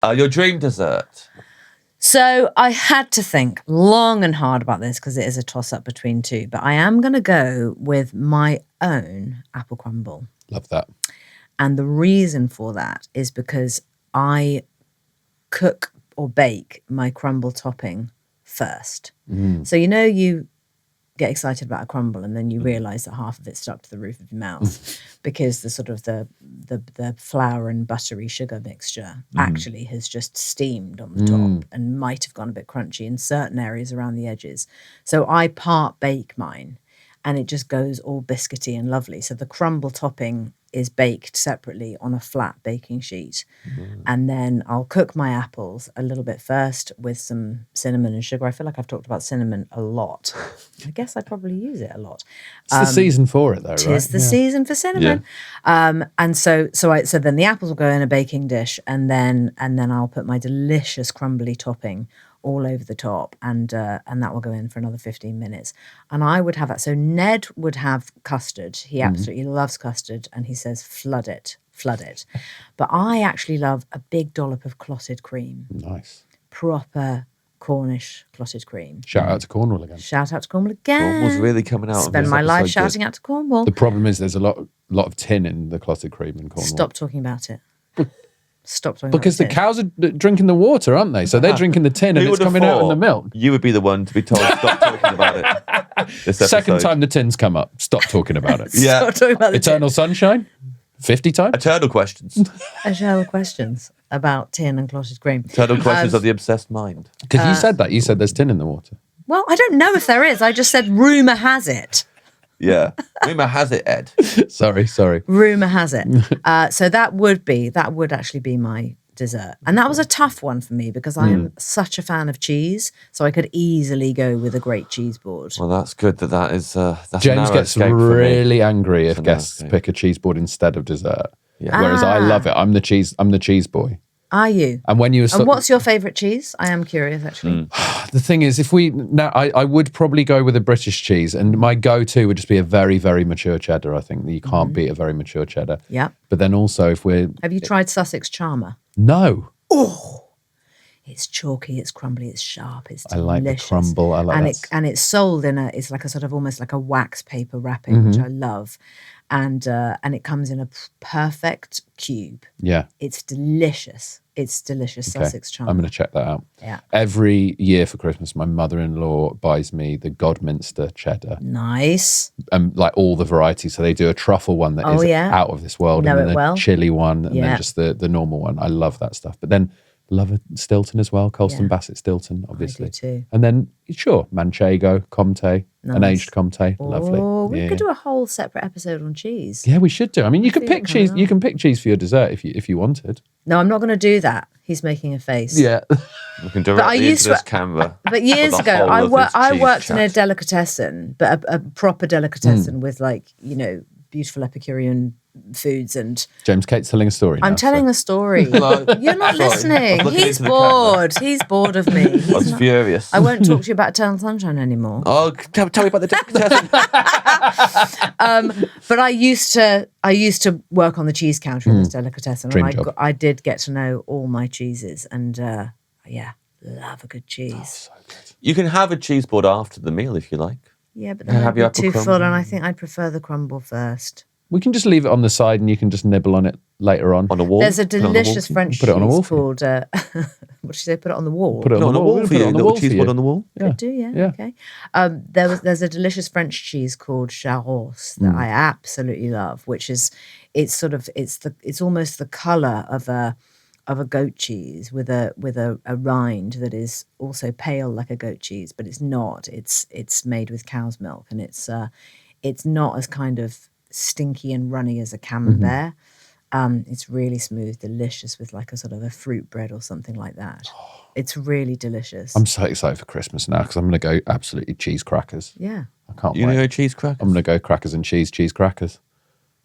Your dream dessert. So I had to think long and hard about this because it is a toss-up between two, but I am going to go with my own apple crumble. Love that. And the reason for that is because I cook or bake my crumble topping first. So you get excited about a crumble and then you realise that half of it's stuck to the roof of your mouth because the sort of the flour and buttery sugar mixture actually has just steamed on the top and might have gone a bit crunchy in certain areas around the edges. So I part bake mine and it just goes all biscuity and lovely. So the crumble topping is baked separately on a flat baking sheet. And then I'll cook my apples a little bit first with some cinnamon and sugar. I feel like I've talked about cinnamon a lot. I guess I probably use it a lot. It's the season for it, though, right? It is the season for cinnamon. And so then the apples will go in a baking dish, and then I'll put my delicious crumbly topping all over the top, and that will go in for another 15 minutes. And I would have that. So Ned would have custard. He absolutely loves custard, and he says flood it. But I actually love a big dollop of clotted cream. Nice. Proper Cornish clotted cream. Shout out to Cornwall again. Cornwall's really coming out. Spend my life shouting out to Cornwall. The problem is there's a lot of tin in the clotted cream in Cornwall. Stop talking about it. Because the cows are drinking the water, aren't they? So they're drinking the tin and it's coming out in the milk. You would be the one to be told stop talking about it. Second time the tin's come up, stop talking about it. Yeah. Stop talking about the Eternal sunshine, 50 times. Eternal questions. Eternal questions about tin and clotted cream. Eternal questions of the obsessed mind. Because you said that. You said there's tin in the water. Well, I don't know if there is. I just said rumour has it. Yeah. Rumour has it, Ed. Sorry. Rumour has it. So that would actually be my dessert. And that was a tough one for me because I am such a fan of cheese. So I could easily go with a great cheese board. Well, that's good that is... that's James gets really angry if guests pick a cheese board instead of dessert. Yeah. Whereas I love it. I'm the cheese boy. Are you? And when you and what's your favourite cheese? I am curious, actually. The thing is, I would probably go with a British cheese, and my go-to would just be a very, very mature cheddar. I think you can't beat a very mature cheddar. Yeah. But then also, have you tried Sussex Charmer? No. Oh, it's chalky, it's crumbly, it's sharp, it's delicious. I like the crumble. I like that. And it's sold it's like a sort of almost like a wax paper wrapping, which I love. And it comes in a perfect cube. Yeah. It's delicious. It's delicious, okay. Sussex Charmer. I'm going to check that out. Yeah. Every year for Christmas, my mother-in-law buys me the Godminster cheddar. Nice. Like all the varieties. So they do a truffle one that is out of this world. And then a chili one, and then just the normal one. I love that stuff. But then love a Stilton as well. Colston Bassett Stilton, obviously. I do too. And then, sure, Manchego, Comté, an aged Comté. Lovely. Oh, we could do a whole separate episode on cheese. Yeah, we should do. I mean, you can pick cheese. You can pick cheese for your dessert if you wanted. No, I'm not going to do that. He's making a face. Yeah. We can directly into this Canva. But years ago, I worked in a delicatessen, but a proper delicatessen with beautiful Epicurean foods and... James Kate's telling a story. I'm telling a story. You're not listening. He's bored. He's bored of me. I was furious. I won't talk to you about Eternal Sunshine anymore. Oh, tell me about the delicatessen. But I used to work on the cheese counter in this delicatessen, and I did get to know all my cheeses, and love a good cheese. Oh, so good. You can have a cheese board after the meal if you like. Yeah, but then I'd be too full, and I think I'd prefer the crumble first. We can just leave it on the side, and you can just nibble on it later on. On a wall. There's a delicious French cheese called. What did you say? Put it on the wall. Put it on the wall for you. Little cheese board on the wall. Could do, yeah. Okay. There's a delicious French cheese called Charros that I absolutely love, which is it's almost the colour of a goat cheese with a rind that is also pale like a goat cheese, but it's not. It's made with cow's milk, and it's not as kind of stinky and runny as a camembert. It's really smooth, delicious with like a sort of a fruit bread or something like that. It's really delicious. I'm so excited for Christmas now because I'm going to go absolutely cheese crackers. Yeah. I can't wait. You're going to go cheese crackers? I'm going to go crackers and cheese crackers.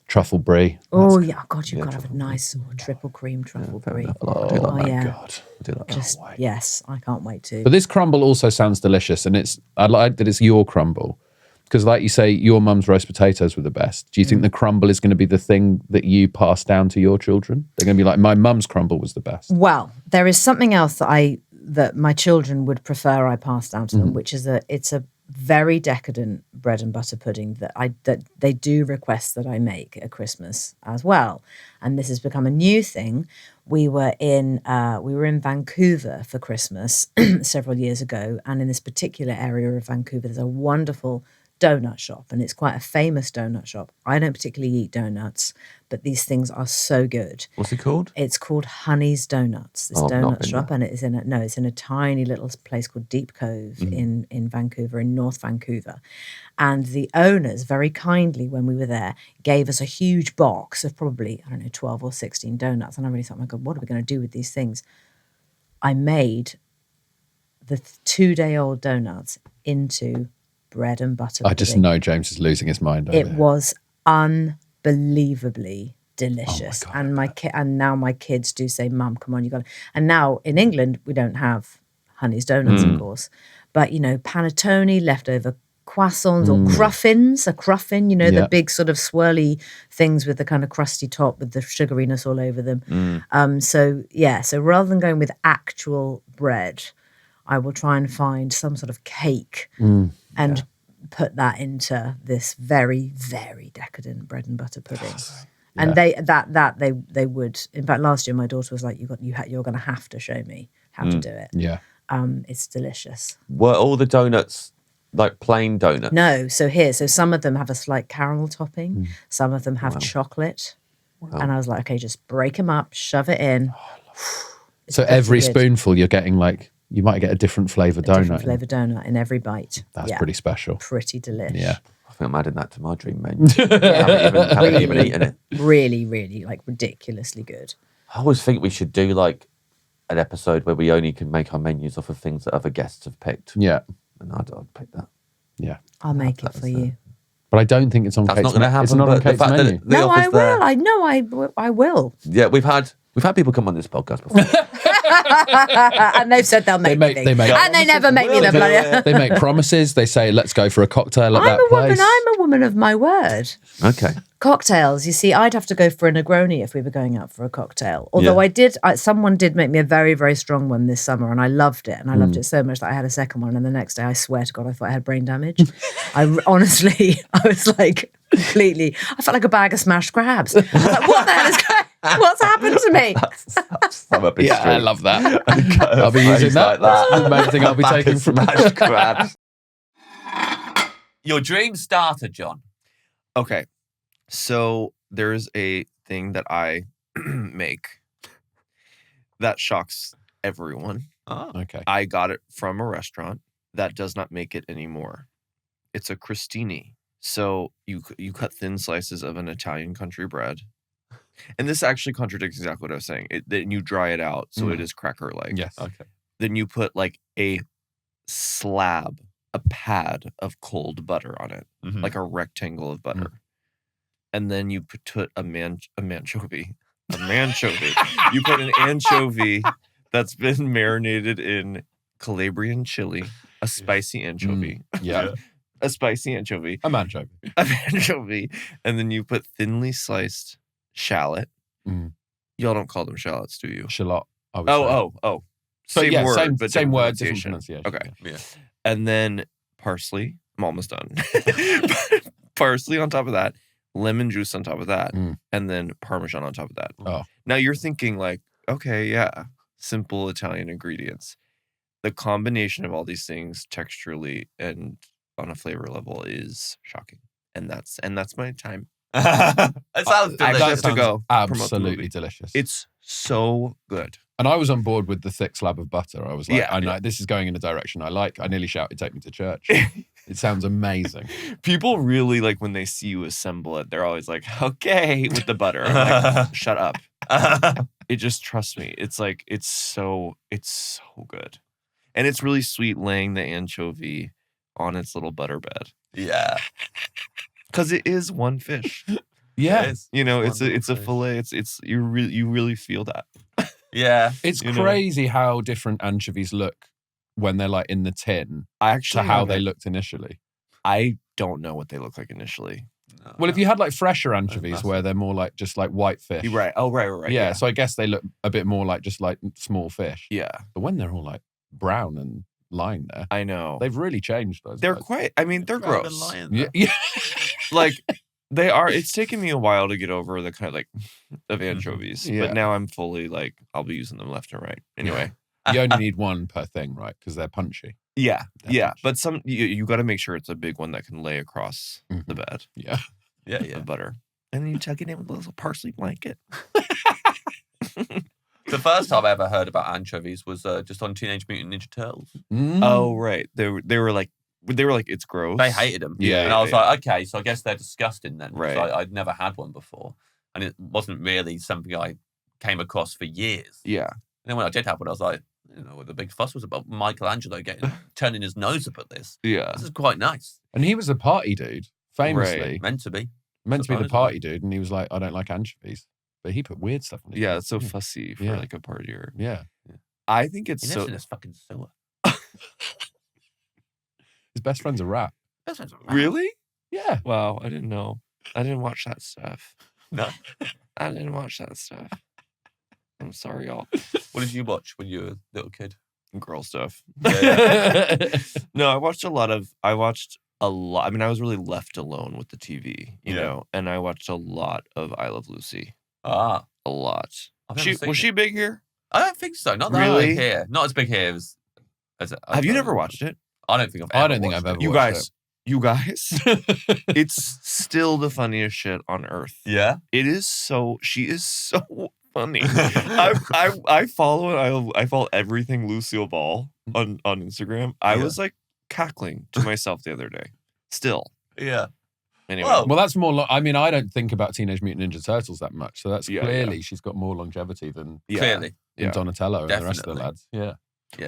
Truffle brie. Oh, yeah. God, you've got to have a nice triple cream truffle brie. Oh, my God. I do like that. Yes, I can't wait to. But this crumble also sounds delicious, and I like that it's your crumble. Because like you say, your mum's roast potatoes were the best. Do you think the crumble is going to be the thing that you pass down to your children? They're going to be like, my mum's crumble was the best. Well, there is something else that my children would prefer I pass down to them, which is it's a very decadent bread and butter pudding that they do request that I make at Christmas as well. And this has become a new thing. We were in Vancouver for Christmas several years ago, and in this particular area of Vancouver, there's a wonderful donut shop, and it's quite a famous donut shop. I don't particularly eat donuts, but these things are so good. What's it called? It's called Honey's Donuts, this donut shop, and it's in a tiny little place called Deep Cove in Vancouver, in North Vancouver. And the owners very kindly, when we were there, gave us a huge box of probably, 12 or 16 donuts. And I really thought, my God, what are we going to do with these things? I made the 2-day-old donuts into bread and butter pudding. I just know James is losing his mind. It was unbelievably delicious. Oh my God, and now my kids do say, Mum, come on, you got to. And now in England, we don't have Honey's Donuts, of course. But, panettone, leftover croissants or cruffins, a cruffin, the big sort of swirly things with the kind of crusty top with the sugariness all over them. So rather than going with actual bread, I will try and find some sort of cake and put that into this very, very decadent bread and butter pudding. And they would. In fact, last year my daughter was like, "You're going to have to show me how to do it." Yeah, it's delicious. Were all the donuts like plain donuts? No. So some of them have a slight caramel topping. Some of them have chocolate. Wow. And I was like, okay, just break them up, shove it in. So every spoonful, you're getting you might get a different flavour donut. Different flavour donut in every bite. That's pretty special. Pretty delicious. Yeah. I think I'm adding that to my dream menu. haven't even eaten it. Really, really, ridiculously good. I always think we should do an episode where we only can make our menus off of things that other guests have picked. Yeah. And I'd pick that. Yeah. I'll make it for you. But I don't think it's on Kate's menu. That's not going to happen. It's not on Kate's menu. No, I will. I will. Yeah, we've had people come on this podcast before. And they've said they'll make me. And they never make me the bloody. They make promises. They say, let's go for a cocktail at that place. I'm a woman of my word. Okay. Cocktails. You see, I'd have to go for a Negroni if we were going out for a cocktail. Although someone did make me a very, very strong one this summer, and I loved it. And I loved it so much that I had a second one. And the next day, I swear to God, I thought I had brain damage. I was completely, I felt like a bag of smashed crabs. I was like, what the hell is going on? What's happened to me? I love that. I'll be using that. That's the main thing I'll be taking from smashed crabs. Your dream starter, John. Okay. So there's a thing that I make that shocks everyone. Oh, okay. I got it from a restaurant that does not make it anymore. It's a crostini. So you cut thin slices of an Italian country bread. And this actually contradicts exactly what I was saying. Then you dry it out so it is cracker-like. Yes. Okay. Then you put a slab, a pad of cold butter on it, like a rectangle of butter. And then you put a manchovy. You put an anchovy that's been marinated in Calabrian chili, a spicy anchovy. Yeah. A spicy anchovy. A manchovy. A manchovy. And then you put thinly sliced shallot. Y'all don't call them shallots, do you? Shallot. Oh. Same word, but same word, different pronunciation. Okay. Yeah. And then parsley. I'm almost done. Parsley on top of that. Lemon juice on top of that. And then Parmesan on top of that. Oh. Now you're thinking okay, yeah, simple Italian ingredients. The combination of all these things texturally and on a flavor level is shocking. And that's my time. That sounds delicious. I have to go. Absolutely delicious. It's so good. And I was on board with the thick slab of butter. I was like, this is going in a direction I like. I nearly shouted, take me to church. It sounds amazing. People really when they see you assemble it, they're always like, okay, with the butter. I'm like, shut up. It just, trust me. It's it's so good. And it's really sweet laying the anchovy on its little butter bed. Yeah. Because it is one fish. Yeah. It's a fillet. You really feel that. Yeah. It's crazy how different anchovies look when they're in the tin I actually to how they looked initially. I don't know what they look like initially. Well, if you had like fresher anchovies where they're more like just like white fish. Right. Oh, right. Yeah, so I guess they look a bit more like just like small fish. Yeah. But when they're all like brown and lying there. I know. They've really changed those. They're guys. quite, I mean, they're gross. Yeah. Like, they are, it's taken me a while to get over the kind of like of anchovies. Yeah. But now I'm fully like, I'll be using them left and right. Anyway. You only need one per thing, right? Because they're punchy. Yeah. They're punchy. But some, you got to make sure it's a big one that can lay across the bed. Yeah. The butter. And then you tuck it in with a little parsley blanket. The first time I ever heard about anchovies was just on Teenage Mutant Ninja Turtles. Oh, right. They were like, it's gross. They hated them. Yeah. And I was like, okay, so I guess they're disgusting then. Right. I'd never had one before. And it wasn't really something I came across for years. Yeah. And then when I did have one, I was like, you know what the big fuss was about Michelangelo turning his nose up at this. Yeah. This is quite nice. And he was a party dude, famously. Right. Meant to be The party dude. And he was like, I don't like anchovies. But he put weird stuff on it. Yeah, it's so fussy for like a partier. Yeah. I think it's he lives in this fucking sewer. His best friend's a rat. Really? Yeah. Wow, I didn't know. I didn't watch that stuff. No. I didn't watch that stuff. I'm sorry, y'all. What did you watch when you were a little kid? Girl stuff. Yeah. No, I watched a lot. I mean, I was really left alone with the TV, you know, and I watched a lot of I Love Lucy. Ah. A lot. Was she big here? I don't think so. Not that really big here. Not as big here as Have you never watched it? I don't think I've ever watched it. You guys, it's still the funniest shit on earth. Yeah? She is so funny. I follow everything Lucille Ball on Instagram. I was like cackling to myself the other day. Still. Yeah. Anyway. Well, that's more. I mean, I don't think about Teenage Mutant Ninja Turtles that much, so that's clearly she's got more longevity than clearly Donatello and the rest of the lads. Yeah.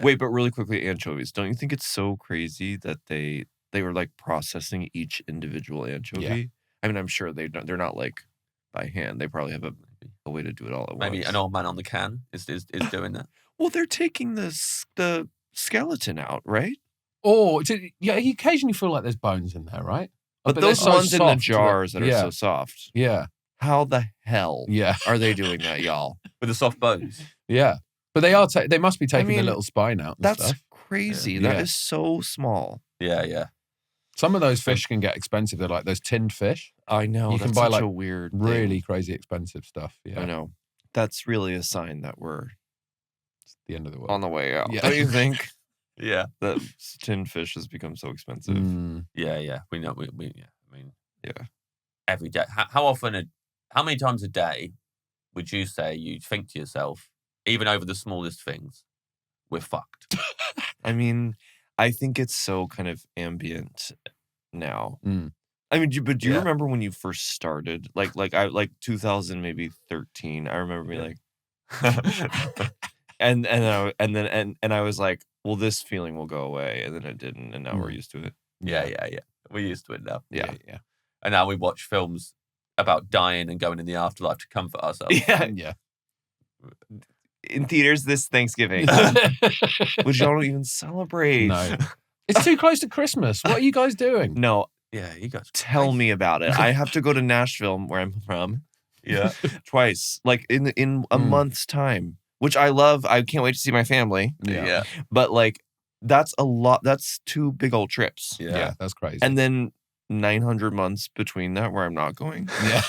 Wait, but really quickly, anchovies. Don't you think it's so crazy that they were like processing each individual anchovy? Yeah. I mean, I'm sure they're not like by hand. They probably have a way to do it all at once. Maybe an old man on the can is doing that. Well, they're taking the skeleton out, right? Or you occasionally feel like there's bones in there, right? But those ones in the jars that are so soft. Yeah. How the hell are they doing that, y'all? With the soft bones? Yeah. But they must be taking the little spine out. That's crazy. Yeah. That is so small. Yeah. Some of those fish can get expensive. They're like those tinned fish. I know. You can buy like a weird really crazy expensive stuff. Yeah. I know. That's really a sign that it's the end of the world. On the way out. Yeah. Don't you think? Yeah. That tinned fish has become so expensive. Yeah. We know. I mean, every day. How many times a day would you say you think to yourself, even over the smallest things, we're fucked? I mean, I think it's so kind of ambient now. I mean, but do you remember when you first started? Like 2000, maybe 13. I remember being like, and I was like, well, this feeling will go away, and then it didn't, and now we're used to it. Yeah. We're used to it now. Yeah. And now we watch films about dying and going in the afterlife to comfort ourselves. Yeah. In theaters this Thanksgiving, which y'all don't even celebrate. No, it's too close to Christmas. What are you guys doing? No, you guys tell me about it. I have to go to Nashville, where I'm from. Yeah, twice, like in a month's time, which I love. I can't wait to see my family. Yeah. But like, that's a lot. That's 2 big old trips. Yeah, that's crazy. And then 900 months between that where I'm not going. Yeah,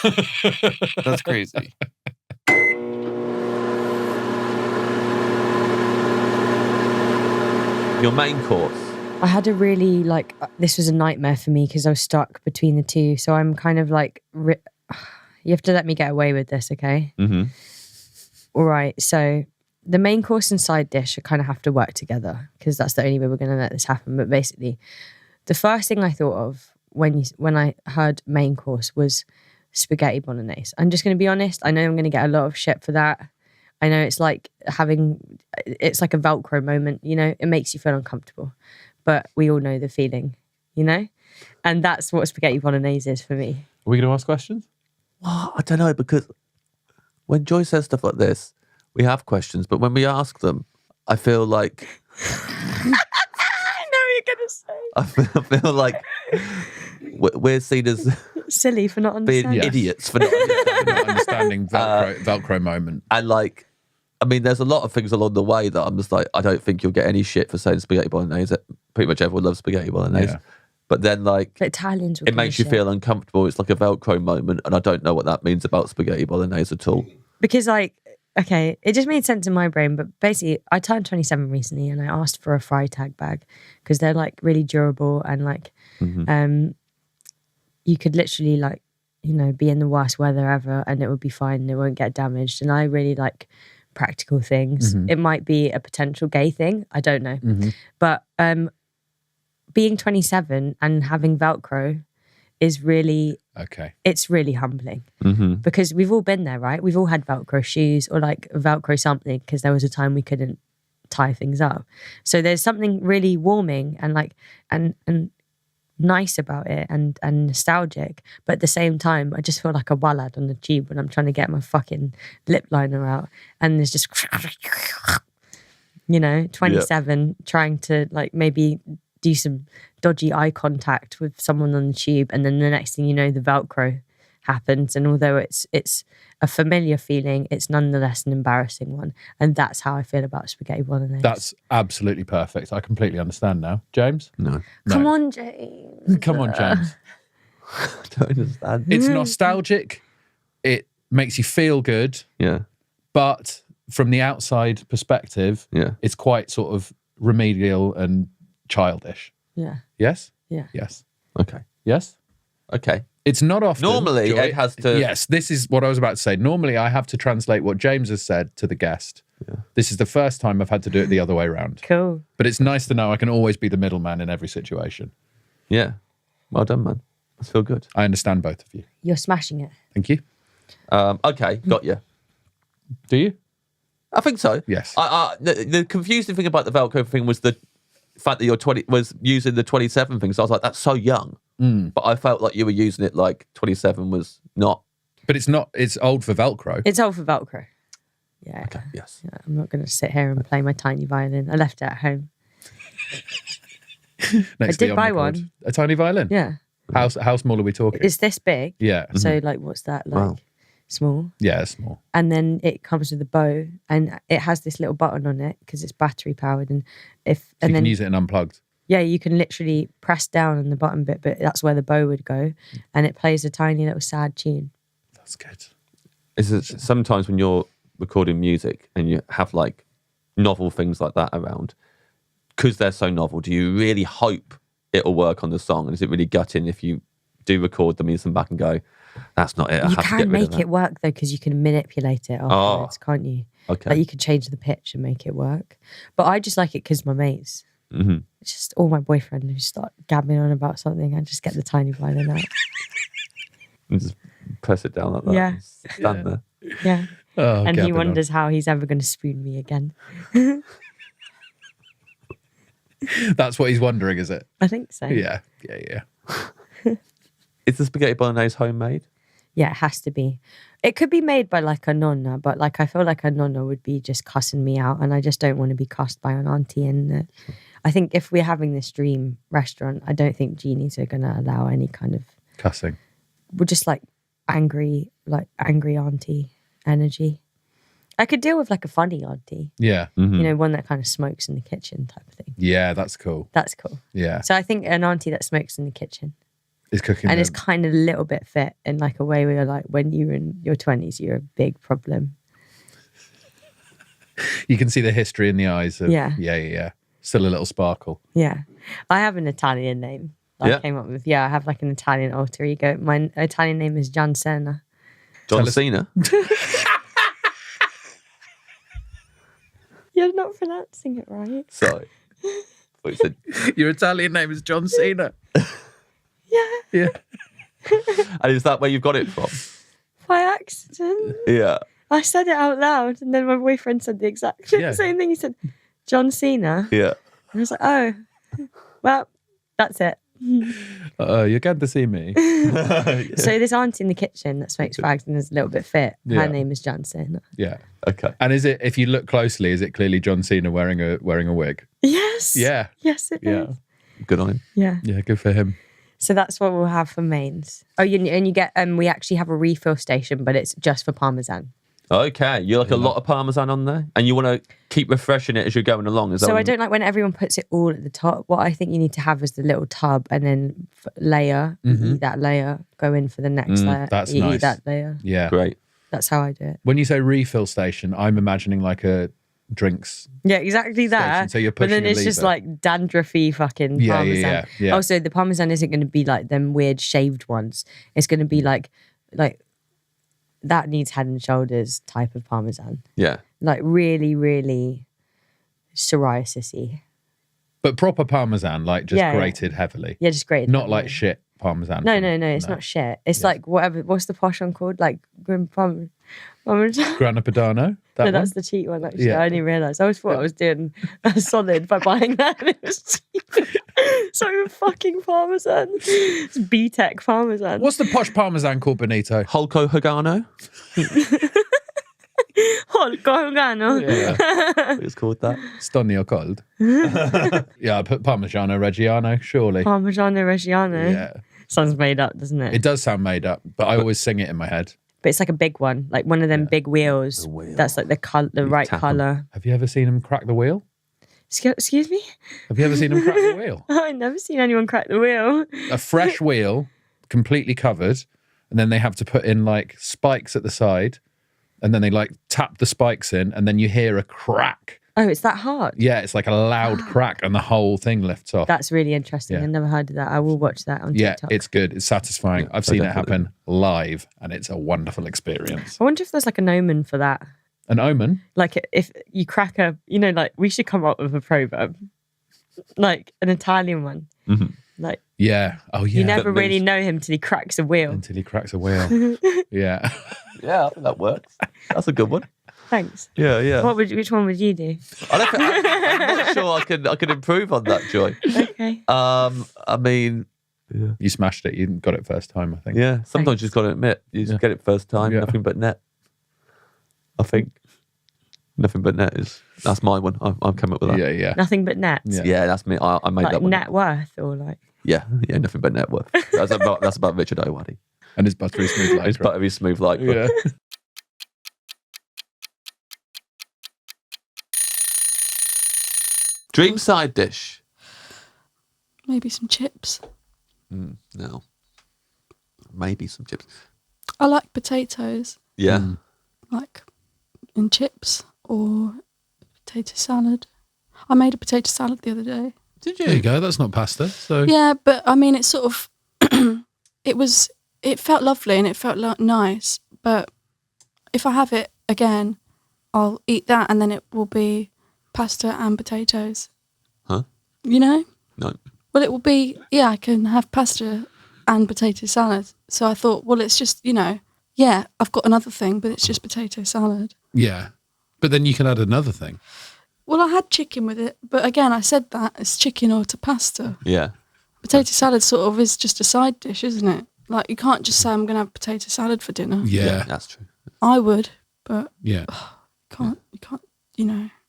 that's crazy. Your main course. I had a really this was a nightmare for me because I was stuck between the two. So I'm kind of like, you have to let me get away with this, okay? Mm-hmm. All right. So the main course and side dish kind of have to work together because that's the only way we're going to let this happen. But basically, the first thing I thought of when I heard main course was spaghetti bolognese. I'm just going to be honest. I know I'm going to get a lot of shit for that. I know it's like a Velcro moment, you know, it makes you feel uncomfortable, but we all know the feeling, you know, and that's what spaghetti bolognese is for me. Are we going to ask questions? Well, I don't know, because when Joy says stuff like this, we have questions, but when we ask them, I feel like... I know what you're going to say. I feel like we're seen as silly for not being understanding. idiots for not understanding Velcro moment. And like, I mean, there's a lot of things along the way that I'm just like, I don't think you'll get any shit for saying spaghetti bolognese. Pretty much everyone loves spaghetti bolognese. Yeah. But then, like, but Italians it makes you feel uncomfortable. It's like a Velcro moment, and I don't know what that means about spaghetti bolognese at all. Because, like, okay, it just made sense in my brain, but basically, I turned 27 recently, and I asked for a fry tag bag because they're like really durable and like, you could literally like, you know, be in the worst weather ever, and it would be fine, and it won't get damaged. And I really like practical things. It might be a potential gay thing, I don't know, but being 27 and having Velcro is really it's really humbling because we've all been there, right? We've all had Velcro shoes or like Velcro something because there was a time we couldn't tie things up. So there's something really warming and like and nice about it and nostalgic, but at the same time I just feel like a wallad on the tube when I'm trying to get my fucking lip liner out and there's just 27 trying to like maybe do some dodgy eye contact with someone on the tube, and then the next thing you know, the Velcro happens. And although it's a familiar feeling, it's nonetheless an embarrassing one. And that's how I feel about spaghetti bolognese. That's absolutely perfect. I completely understand now. James? No. Come on, James. Come on, James. I don't understand. It's nostalgic. It makes you feel good. Yeah. But from the outside perspective, it's quite sort of remedial and childish. Yeah. Yes? Yeah. Yes. Okay. Yes? Okay. It's not often. Normally, Joy, Ed has to... Yes, this is what I was about to say. Normally, I have to translate what James has said to the guest. Yeah. This is the first time I've had to do it the other way around. Cool. But it's nice to know I can always be the middleman in every situation. Yeah. Well done, man. I feel good. I understand both of you. You're smashing it. Thank you. Okay, got you. Do you? I think so. Yes. The confusing thing about the Velcro thing was the fact that you're 20 was using the 27 thing. So I was like, that's so young. But I felt like you were using it like 27 was not. But it's not. It's old for Velcro. It's old for Velcro. Yeah. Okay. Yes. Yeah, I'm not going to sit here and play my tiny violin. I left it at home. I did buy one. A tiny violin. Yeah. How small are we talking? It's this big. Yeah. So like, what's that like? Wow. Small. Yeah, small. And then it comes with a bow, and it has this little button on it because it's battery powered, and you can use it in unplugged. Yeah, you can literally press down on the button bit, but that's where the bow would go, and it plays a tiny little sad tune. That's good. Is it sometimes when you're recording music and you have like novel things like that around, because they're so novel, do you really hope it'll work on the song? And is it really gutting if you do record them, you listen back and go, that's not it. You can make it work though, because you can manipulate it afterwards, can't you? Okay. Like you can change the pitch and make it work. But I just like it because my mates. It's just all my boyfriend who start gabbing on about something. I just get the tiny violin out. And just press it down like that. Yeah. Stand there. Yeah. Oh, and he wonders how he's ever going to spoon me again. That's what he's wondering, is it? I think so. Yeah. Is the spaghetti bolognese homemade? Yeah, it has to be. It could be made by like a nonna, but like I feel like a nonna would be just cussing me out, and I just don't want to be cussed by an auntie. And I think if we're having this dream restaurant, I don't think genies are going to allow any kind of cussing. We're just like angry auntie energy. I could deal with like a funny auntie. Yeah. You know, one that kind of smokes in the kitchen type of thing. Yeah, that's cool. That's cool. Yeah. So I think an auntie that smokes in the kitchen is cooking. And is kind of a little bit fit in like a way where you're like, when you're in your 20s, you're a big problem. You can see the history in the eyes of, yeah. Still a little sparkle. Yeah. I have an Italian name that I came up with. Yeah, I have like an Italian alter ego. My Italian name is John Cena. John Cena? You're not pronouncing it right. Sorry. Your Italian name is John Cena. Yeah. And is that where you've got it from? By accident. Yeah. I said it out loud, and then my boyfriend said the exact same thing. He said, John Cena. Yeah. And I was like, oh, well, that's it. You're glad to see me. So this auntie in the kitchen that smokes fags and is a little bit fit, her name is John Cena. Yeah. Okay. And is it, if you look closely, is it clearly John Cena wearing a wig? Yes. Yeah. Yes, it is. Good on him. Yeah. Yeah, good for him. So that's what we'll have for mains. Oh, and you get we actually have a refill station, but it's just for Parmesan. Okay, you like a lot of Parmesan on there, and you want to keep refreshing it as you're going along. Is that so I don't like when everyone puts it all at the top. What I think you need to have is the little tub, and then layer, eat that layer, go in for the next layer. That's nice. Eat that layer. Yeah, great. That's how I do it. When you say refill station, I'm imagining like a drinks. Yeah, exactly that. So you're pushing. But then it's just like dandruffy fucking Parmesan. Yeah. Also, the Parmesan isn't going to be like them weird shaved ones. It's going to be like that needs Head and Shoulders type of Parmesan. Yeah. Like really, really psoriasis-y. But proper Parmesan, like just grated heavily. Yeah, just grated. Not like shit Parmesan. No, it's not shit. It's like whatever. What's the posh one called? Like Parmesan. Grana Padano? No, that's the cheap one, actually. Yeah. I only realised. I always thought I was doing a solid by buying that, and it was cheap. So fucking Parmesan. It's B-Tech Parmesan. What's the posh Parmesan called, Benito? Holco Hagano? Holco Hagano. Yeah. It's called that. Stonio cold. Yeah, I put Parmigiano Reggiano, surely. Parmigiano Reggiano? Yeah. Sounds made up, doesn't it? It does sound made up, but I always sing it in my head. But it's like a big one, like one of them big wheels. That's like the right colour. Have you ever seen him crack the wheel? Excuse me? Have you ever seen him crack the wheel? I've never seen anyone crack the wheel. A fresh wheel, completely covered, and then they have to put in like spikes at the side, and then they like tap the spikes in, and then you hear a crack. Oh, it's that hard? Yeah, it's like a loud crack, and the whole thing lifts off. That's really interesting. I've never heard of that. I will watch that on TikTok. Yeah, it's good. It's satisfying. Yeah, I've seen it happen live, and it's a wonderful experience. I wonder if there's like an omen for that. An omen? Like if you crack like we should come up with a proverb, like an Italian one. Mm-hmm. Like yeah, you never really know him till he cracks a wheel. Until he cracks a wheel. Yeah, yeah, I think that works. That's a good one. Thanks. Yeah. Which one would you do? I'm not sure I could improve on that, Joy. Okay. I mean, you smashed it. You got it first time, I think. Yeah. Sometimes you just got to admit you just get it first time. Yeah. Nothing but net. I think nothing but net that's my one. I've come up with that. Yeah. Nothing but net. Yeah, that's me. I made like that one. Net worth or like. Yeah. Nothing but net worth. That's about Richard Owadi and his buttery smooth like. His buttery smooth like. Yeah. Dream side dish. Maybe some chips. No. Maybe some chips. I like potatoes. Yeah. Like in chips or potato salad. I made a potato salad the other day. Did you? There you go. That's not pasta. So yeah, but I mean, it's sort of it felt lovely and it felt nice. But if I have it again, I'll eat that and then it will be pasta and potatoes. Huh? You know? No. Well, it will be, I can have pasta and potato salad. So I thought, well, it's just, I've got another thing, but it's just potato salad. Yeah. But then you can add another thing. Well, I had chicken with it, but again, I said that it's chicken or to pasta. Yeah. Potato salad sort of is just a side dish, isn't it? Like, you can't just say, I'm going to have potato salad for dinner. Yeah. That's true. I would, but you can't,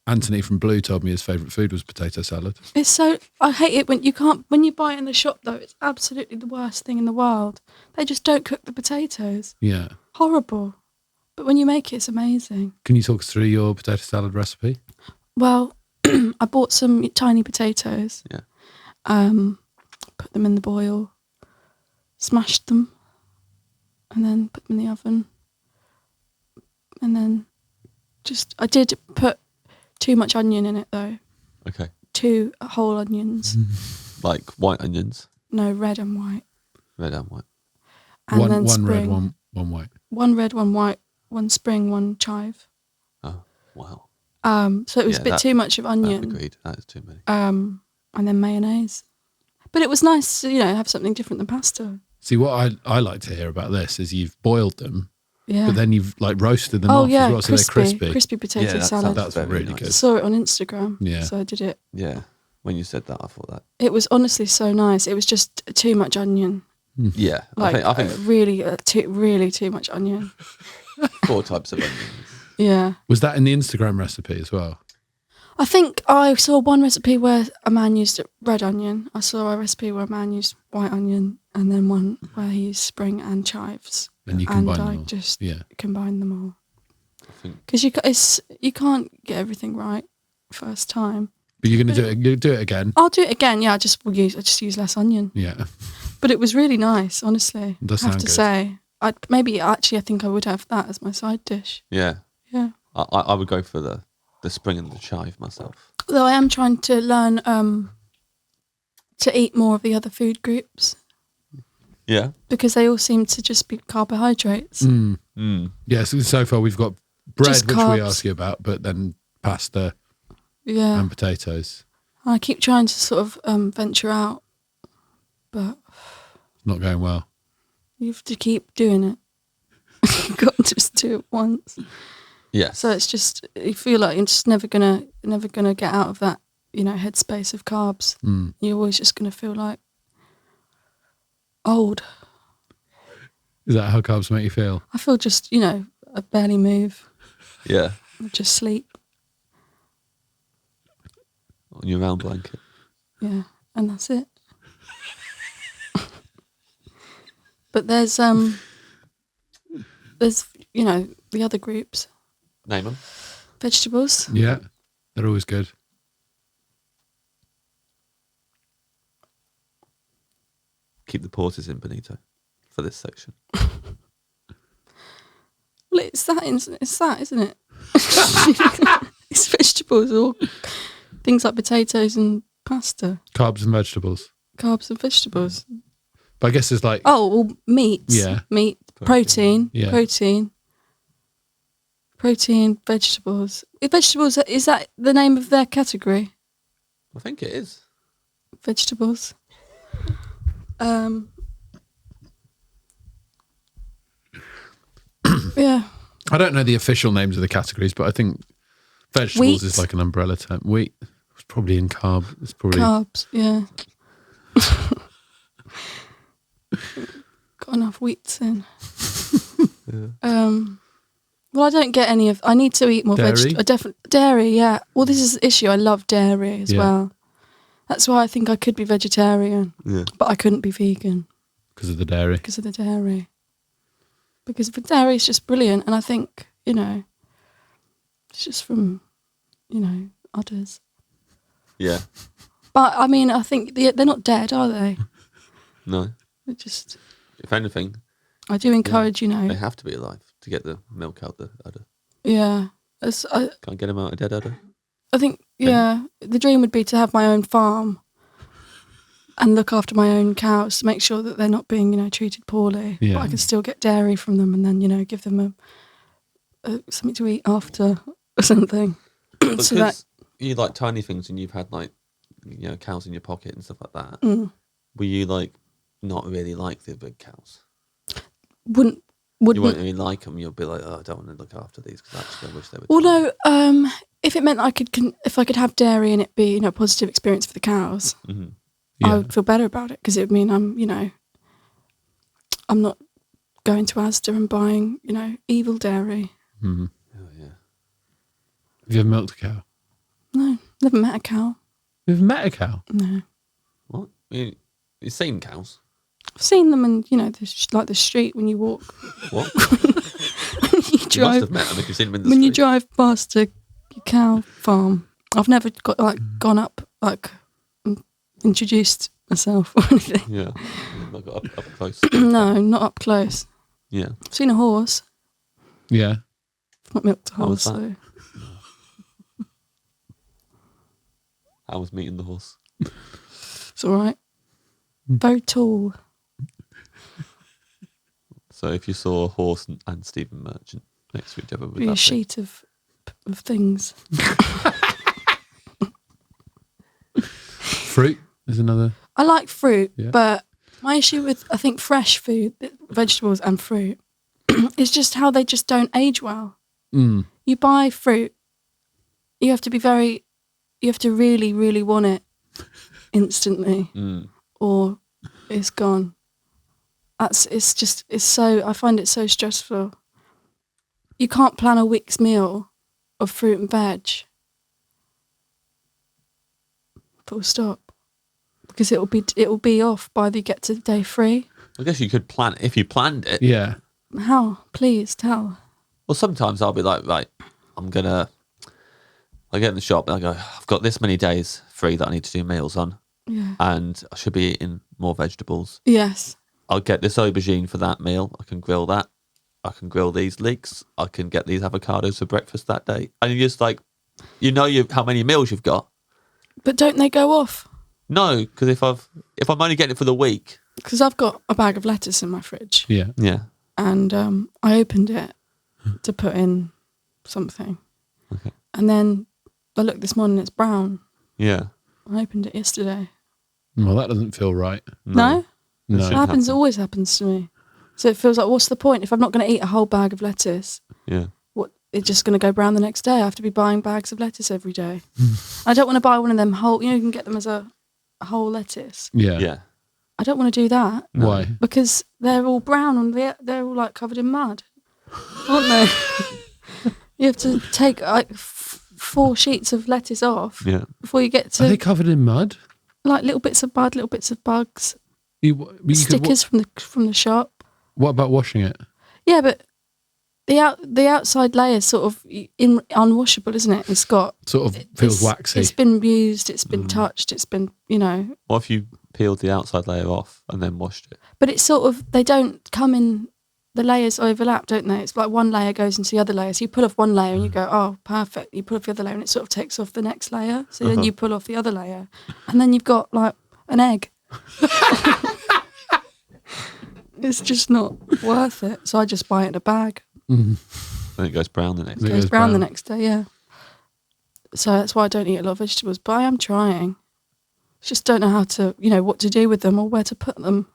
Anthony from Blue told me his favourite food was potato salad. It's so, I hate it when you buy it in the shop though, it's absolutely the worst thing in the world. They just don't cook the potatoes. Yeah. Horrible. But when you make it, it's amazing. Can you talk us through your potato salad recipe? Well, I bought some tiny potatoes. Yeah. Put them in the boil, smashed them, and then put them in the oven. And then I did put too much onion in it though. Okay. 2 whole onions. Like white onions? No, red and white. Red and white. And one then red, one white. 1 red, 1 white, 1 spring, 1 chive. Oh, wow. So it was a bit too much of onion. Agreed. That is too many. And then mayonnaise. But it was nice to, have something different than pasta. See, what I like to hear about this is you've boiled them, but then you've like roasted them off as well, so they're crispy. Crispy potato salad. That's really good. I saw it on Instagram, yeah. So I did it. Yeah, when you said that, I thought that. It was honestly so nice. It was just too much onion. Yeah, like, I think really too much onion. 4 types of onions. Yeah. Was that in the Instagram recipe as well? I think I saw one recipe where a man used red onion. I saw a recipe where a man used white onion, and then one where he used spring and chives. And you combine them all. And I just combined them all. Because you can't get everything right first time. But you're going to do it again? I'll do it again, yeah. I just use less onion. Yeah. But it was really nice, honestly. It does I have sound to good. say. I think I would have that as my side dish. Yeah. Yeah. I would go for the spring and the chive myself. Although I am trying to learn to eat more of the other food groups. Yeah. Because they all seem to just be carbohydrates. Yeah, so far we've got bread, Just which we carbs. ask you about, but then pasta and potatoes. I keep trying to sort of venture out, but Not going well. you have to keep doing it. You can't just do it once. Yeah. So it's just, you feel like you're just never gonna get out of that, headspace of carbs. You're always just gonna feel like old. Is that how carbs make you feel? I feel just, I barely move. Yeah. I just sleep. On your round blanket. Yeah, and that's it. But there's the other groups. Name them. Vegetables. Yeah, they're always good. Keep the porters in, Benito, for this section. Well, it's that, isn't it? It's vegetables, or things like potatoes and pasta. Carbs and vegetables. Carbs and vegetables. But I guess it's like... meats. Yeah. Meat, protein, Yeah. protein, vegetables. Vegetables, is that the name of their category? I think it is. Vegetables. Yeah. I don't know the official names of the categories, but I think vegetables Wheat. is like an umbrella term. Wheat is probably in carb. It's probably... Carbs, yeah. Got enough wheats in. Well, I don't get any of... I need to eat more Dairy? Dairy, yeah. Well, this is the issue. I love dairy as Yeah. well. That's why I think I could be vegetarian. Yeah. But I couldn't be vegan. Because of the dairy. Because of the dairy. Because the dairy is just brilliant. And I think, it's just from, udders. Yeah. But, I mean, I think they're not dead, are they? No. They're just... If anything, I do encourage, they have to be alive to get the milk out the udder. Yeah. Can't get them out of dead udder. I think, the dream would be to have my own farm and look after my own cows to make sure that they're not being, treated poorly. Yeah. But I can still get dairy from them and then, give them something to eat after or something. Because So that, you like tiny things and you've had like, cows in your pocket and stuff like that. Were you like not really like the big cows? wouldn't You won't really like them. You'll be like, oh, I don't want to look after these because actually I wish they were. Well, no. If it meant if I could have dairy and it be a positive experience for the cows, Mm-hmm. I would feel better about it because it would mean I'm not going to Asda and buying evil dairy. Mm-hmm. Oh yeah. Have you ever milked a cow? No, never met a cow. You've met a cow? No, What? You've seen cows? I've seen them in like the street when you walk. What? you You must drive have met them if you've seen them in the when you street. drive past a cow farm. I've never gone up introduced myself or anything. Yeah. I got up close. No, not up close. Yeah. I've seen a horse. Yeah. I've not milked a How was horse, that? so I was meeting the horse. it's all right. Very tall. So if you saw a horse and Stephen Merchant next to each other, would Be a that be? sheet of things. Fruit is another... I like fruit, Yeah. but my issue with, I think, fresh food, vegetables and fruit, is just how they just don't age well. You buy fruit, you have to really, really want it instantly, or it's gone. I find it so stressful. You can't plan a week's meal of fruit and veg Full stop. Because it'll be off by the get to day 3. I guess you could plan if you planned it. Yeah. How? Please tell. Well, sometimes I'll be like, right, I get in the shop and I go, I've got this many days free that I need to do meals on. Yeah. And I should be eating more vegetables. Yes. I'll get this aubergine for that meal. I can grill that. I can grill these leeks. I can get these avocados for breakfast that day. And you're just like, how many meals you've got. But don't they go off? No, because if I'm only getting it for the week. Because I've got a bag of lettuce in my fridge. Yeah. Yeah. And I opened it to put in something. Okay. And then I looked this morning, it's brown. Yeah. I opened it yesterday. Well, that doesn't feel right. No? No. It always happens to me. So it feels like, what's the point? If I'm not going to eat a whole bag of lettuce, it's just going to go brown the next day. I have to be buying bags of lettuce every day. I don't want to buy one of them whole, you can get them as a whole lettuce. Yeah. Yeah. I don't want to do that. Why? Because they're all brown and they're all like covered in mud, aren't they? You have to take like 4 sheets of lettuce off before you get to. Are they covered in mud? Like little bits of mud, little bits of bugs. You Stickers from the shop. What about washing it? Yeah, but the outside layer is sort of unwashable, isn't it? It's got sort of feels waxy. It's been used. It's been touched. It's been What if you peeled the outside layer off and then washed it? But it's sort of they don't come in. The layers overlap, don't they? It's like one layer goes into the other layer. So you pull off one layer and you go, oh, perfect. You pull off the other layer and it sort of takes off the next layer. So then you pull off the other layer and then you've got like an egg. It's just not worth it. So I just buy it in a bag. Then it goes brown the next day. It goes brown the next day, yeah. So that's why I don't eat a lot of vegetables. But I am trying. Just don't know how to, what to do with them or where to put them.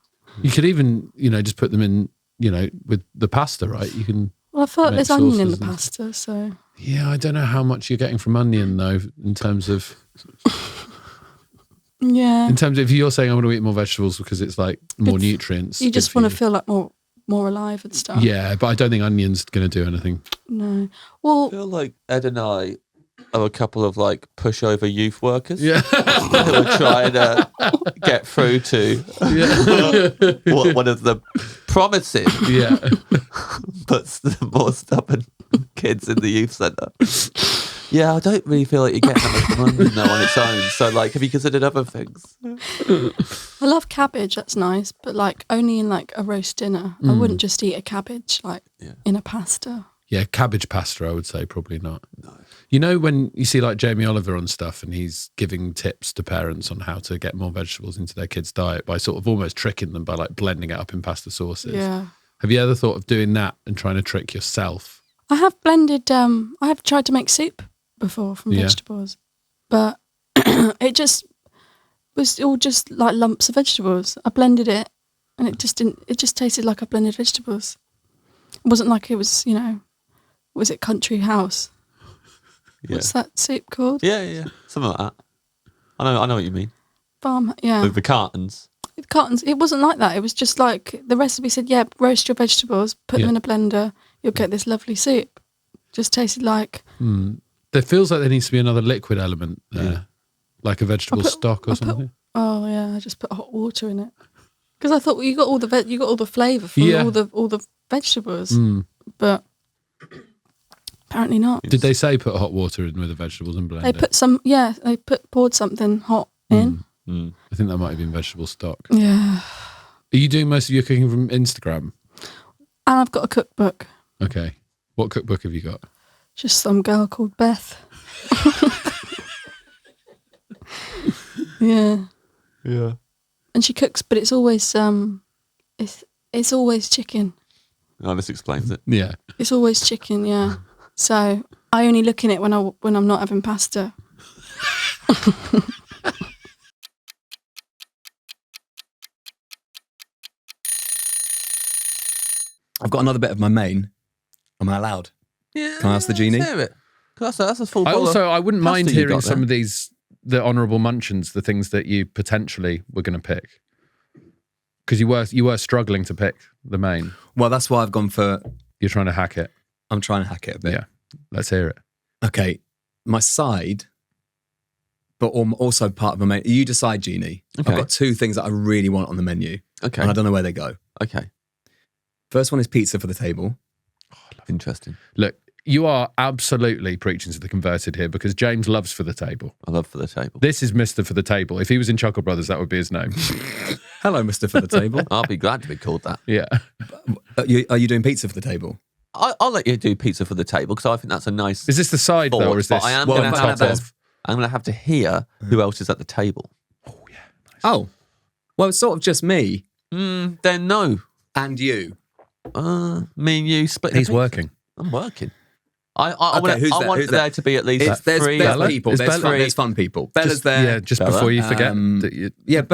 You could even, just put them in, with the pasta, right? You can. Well, I feel like there's onion in the pasta, so. Yeah, I don't know how much you're getting from onion though, in terms of. Yeah. In terms of if you're saying I want to eat more vegetables because it's like more nutrients. You just want to feel like more alive and stuff. Yeah, but I don't think onion's going to do anything. No. Well, I feel like Ed and I are a couple of like pushover youth workers. Yeah. Who are trying to get through to one of the promising but the more stubborn kids in the youth centre. Yeah, I don't really feel like you're getting that much money though on its own. So like, have you considered other things? I love cabbage, that's nice, but like only in like a roast dinner. I wouldn't just eat a cabbage like in a pasta. Yeah, cabbage pasta, I would say probably not. No. When you see like Jamie Oliver on stuff and he's giving tips to parents on how to get more vegetables into their kids' diet by sort of almost tricking them by like blending it up in pasta sauces. Yeah. Have you ever thought of doing that and trying to trick yourself? I have blended, I have tried to make soup before from vegetables, but it just was all just like lumps of vegetables. I blended it and it just tasted like I blended vegetables. It wasn't like it was, was it Country House? Yeah. What's that soup called? Yeah. Something like that. I know what you mean. Farm, yeah. With the cartons. With cartons. It wasn't like that. It was just like the recipe said, roast your vegetables, put them in a blender, you'll get this lovely soup. Just tasted like... There feels like there needs to be another liquid element there, like a vegetable stock or something. I just put hot water in it because I thought you got all the flavour from all the vegetables, but apparently not. Did they say put hot water in with the vegetables and blend it? They poured something hot in. I think that might have been vegetable stock. Yeah. Are you doing most of your cooking from Instagram? And I've got a cookbook. Okay. What cookbook have you got? Just some girl called Beth. Yeah. And she cooks, but it's always it's always chicken. Oh, this explains it. Yeah. It's always chicken, yeah. So I only look in it when I'm not having pasta. I've got another bit of my main. Am I allowed? Yeah. Can I ask the genie? Let's hear it. That's a full bottle. I wouldn't mind pasta you hearing got some there. of these, the honourable mentions, the things that you potentially were going to pick. Because you were struggling to pick the main. Well, that's why I've gone for... You're trying to hack it. I'm trying to hack it a bit. Yeah. Let's hear it. Okay. My side, but also part of a menu. You decide, Jeannie. Okay. I've got 2 things that I really want on the menu. Okay. And I don't know where they go. Okay. First one is pizza for the table. Interesting. Look, you are absolutely preaching to the converted here because James loves For the Table. I love For the Table. This is Mr. For the Table. If he was in Chuckle Brothers, that would be his name. Hello, Mr. For the Table. I'll be glad to be called that. Yeah. Are you doing pizza for the table? I'll let you do Pizza for the Table because I think that's a nice. Is this the side though, or is but this I am well, going to no, have no, to. I'm going to have to hear who else is at the table. Oh, well, it's sort of just me Then no. and you. Me and you split. He's the pizza. working. I'm working. I Okay, who's there? want Who's there there? to be at least There's 3. Bella? people. Is There's Bella- fun people. Bella's there. Yeah, just Bella. before you forget. That you,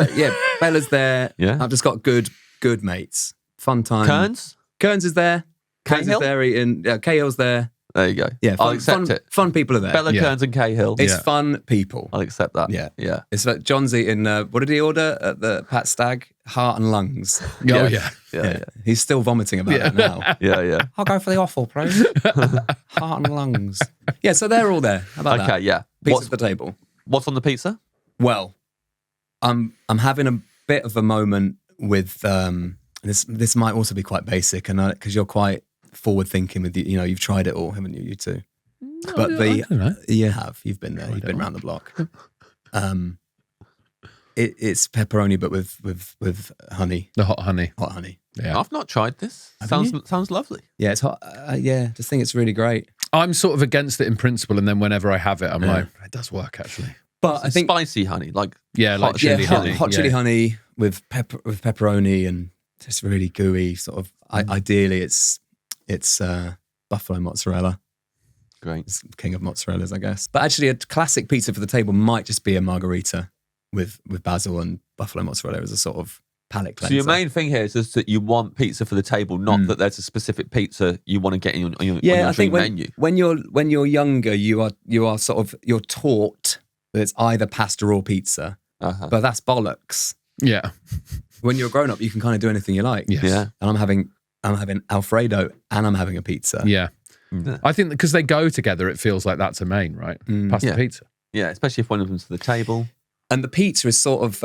Bella's there. Yeah. I've just got good mates. Fun time. Kearns? is there. Kearns is Cahill? there eating. Cahill's there. There you go. Yeah, I'll accept it. Fun people are there. Bella, Yeah. Kearns and Cahill. It's Yeah. fun people. I'll accept that. Yeah. Yeah. It's like John's eating. What did he order at the Pat Stag? Heart and lungs. oh yeah. Yeah. He's still vomiting about it now. Yeah. I'll go for the offal, please. Heart and lungs. Yeah, so they're all there. How about that? Okay, yeah. Pizza at the table. What's on the pizza? Well, I'm having a bit of a moment with this might also be quite basic, and because you're quite forward thinking with you've tried it all, haven't you? You two, but I don't know. you've been there, you've been around the block. It's pepperoni, but with honey, The hot honey. hot honey. Yeah. I've not tried this. Haven't Sounds lovely. Yeah, it's hot. Just think it's really great. I'm sort of against it in principle, and then whenever I have it, I'm Yeah. like, it does work actually. But I think spicy honey, like Yeah, like hot chili honey. hot chili Yeah. honey with pepperoni and just really gooey. Sort of. Ideally, it's buffalo mozzarella. Great. It's king of mozzarellas, I guess. But actually, a classic pizza for the table might just be a margarita with basil and buffalo mozzarella as a sort of palate cleanser. So your main thing here is just that you want pizza for the table, not that there's a specific pizza you want to get on your I think dream menu. when you're younger, you are sort of you're taught that it's either pasta or pizza, but that's bollocks. Yeah. When you're a grown up, you can kind of do anything you like. Yes. Yeah. And I'm having Alfredo and I'm having a pizza. Yeah. I think because they go together, it feels like that's a main, right? Pasta Yeah. pizza. Yeah, especially if one of them's to the table. And the pizza is sort of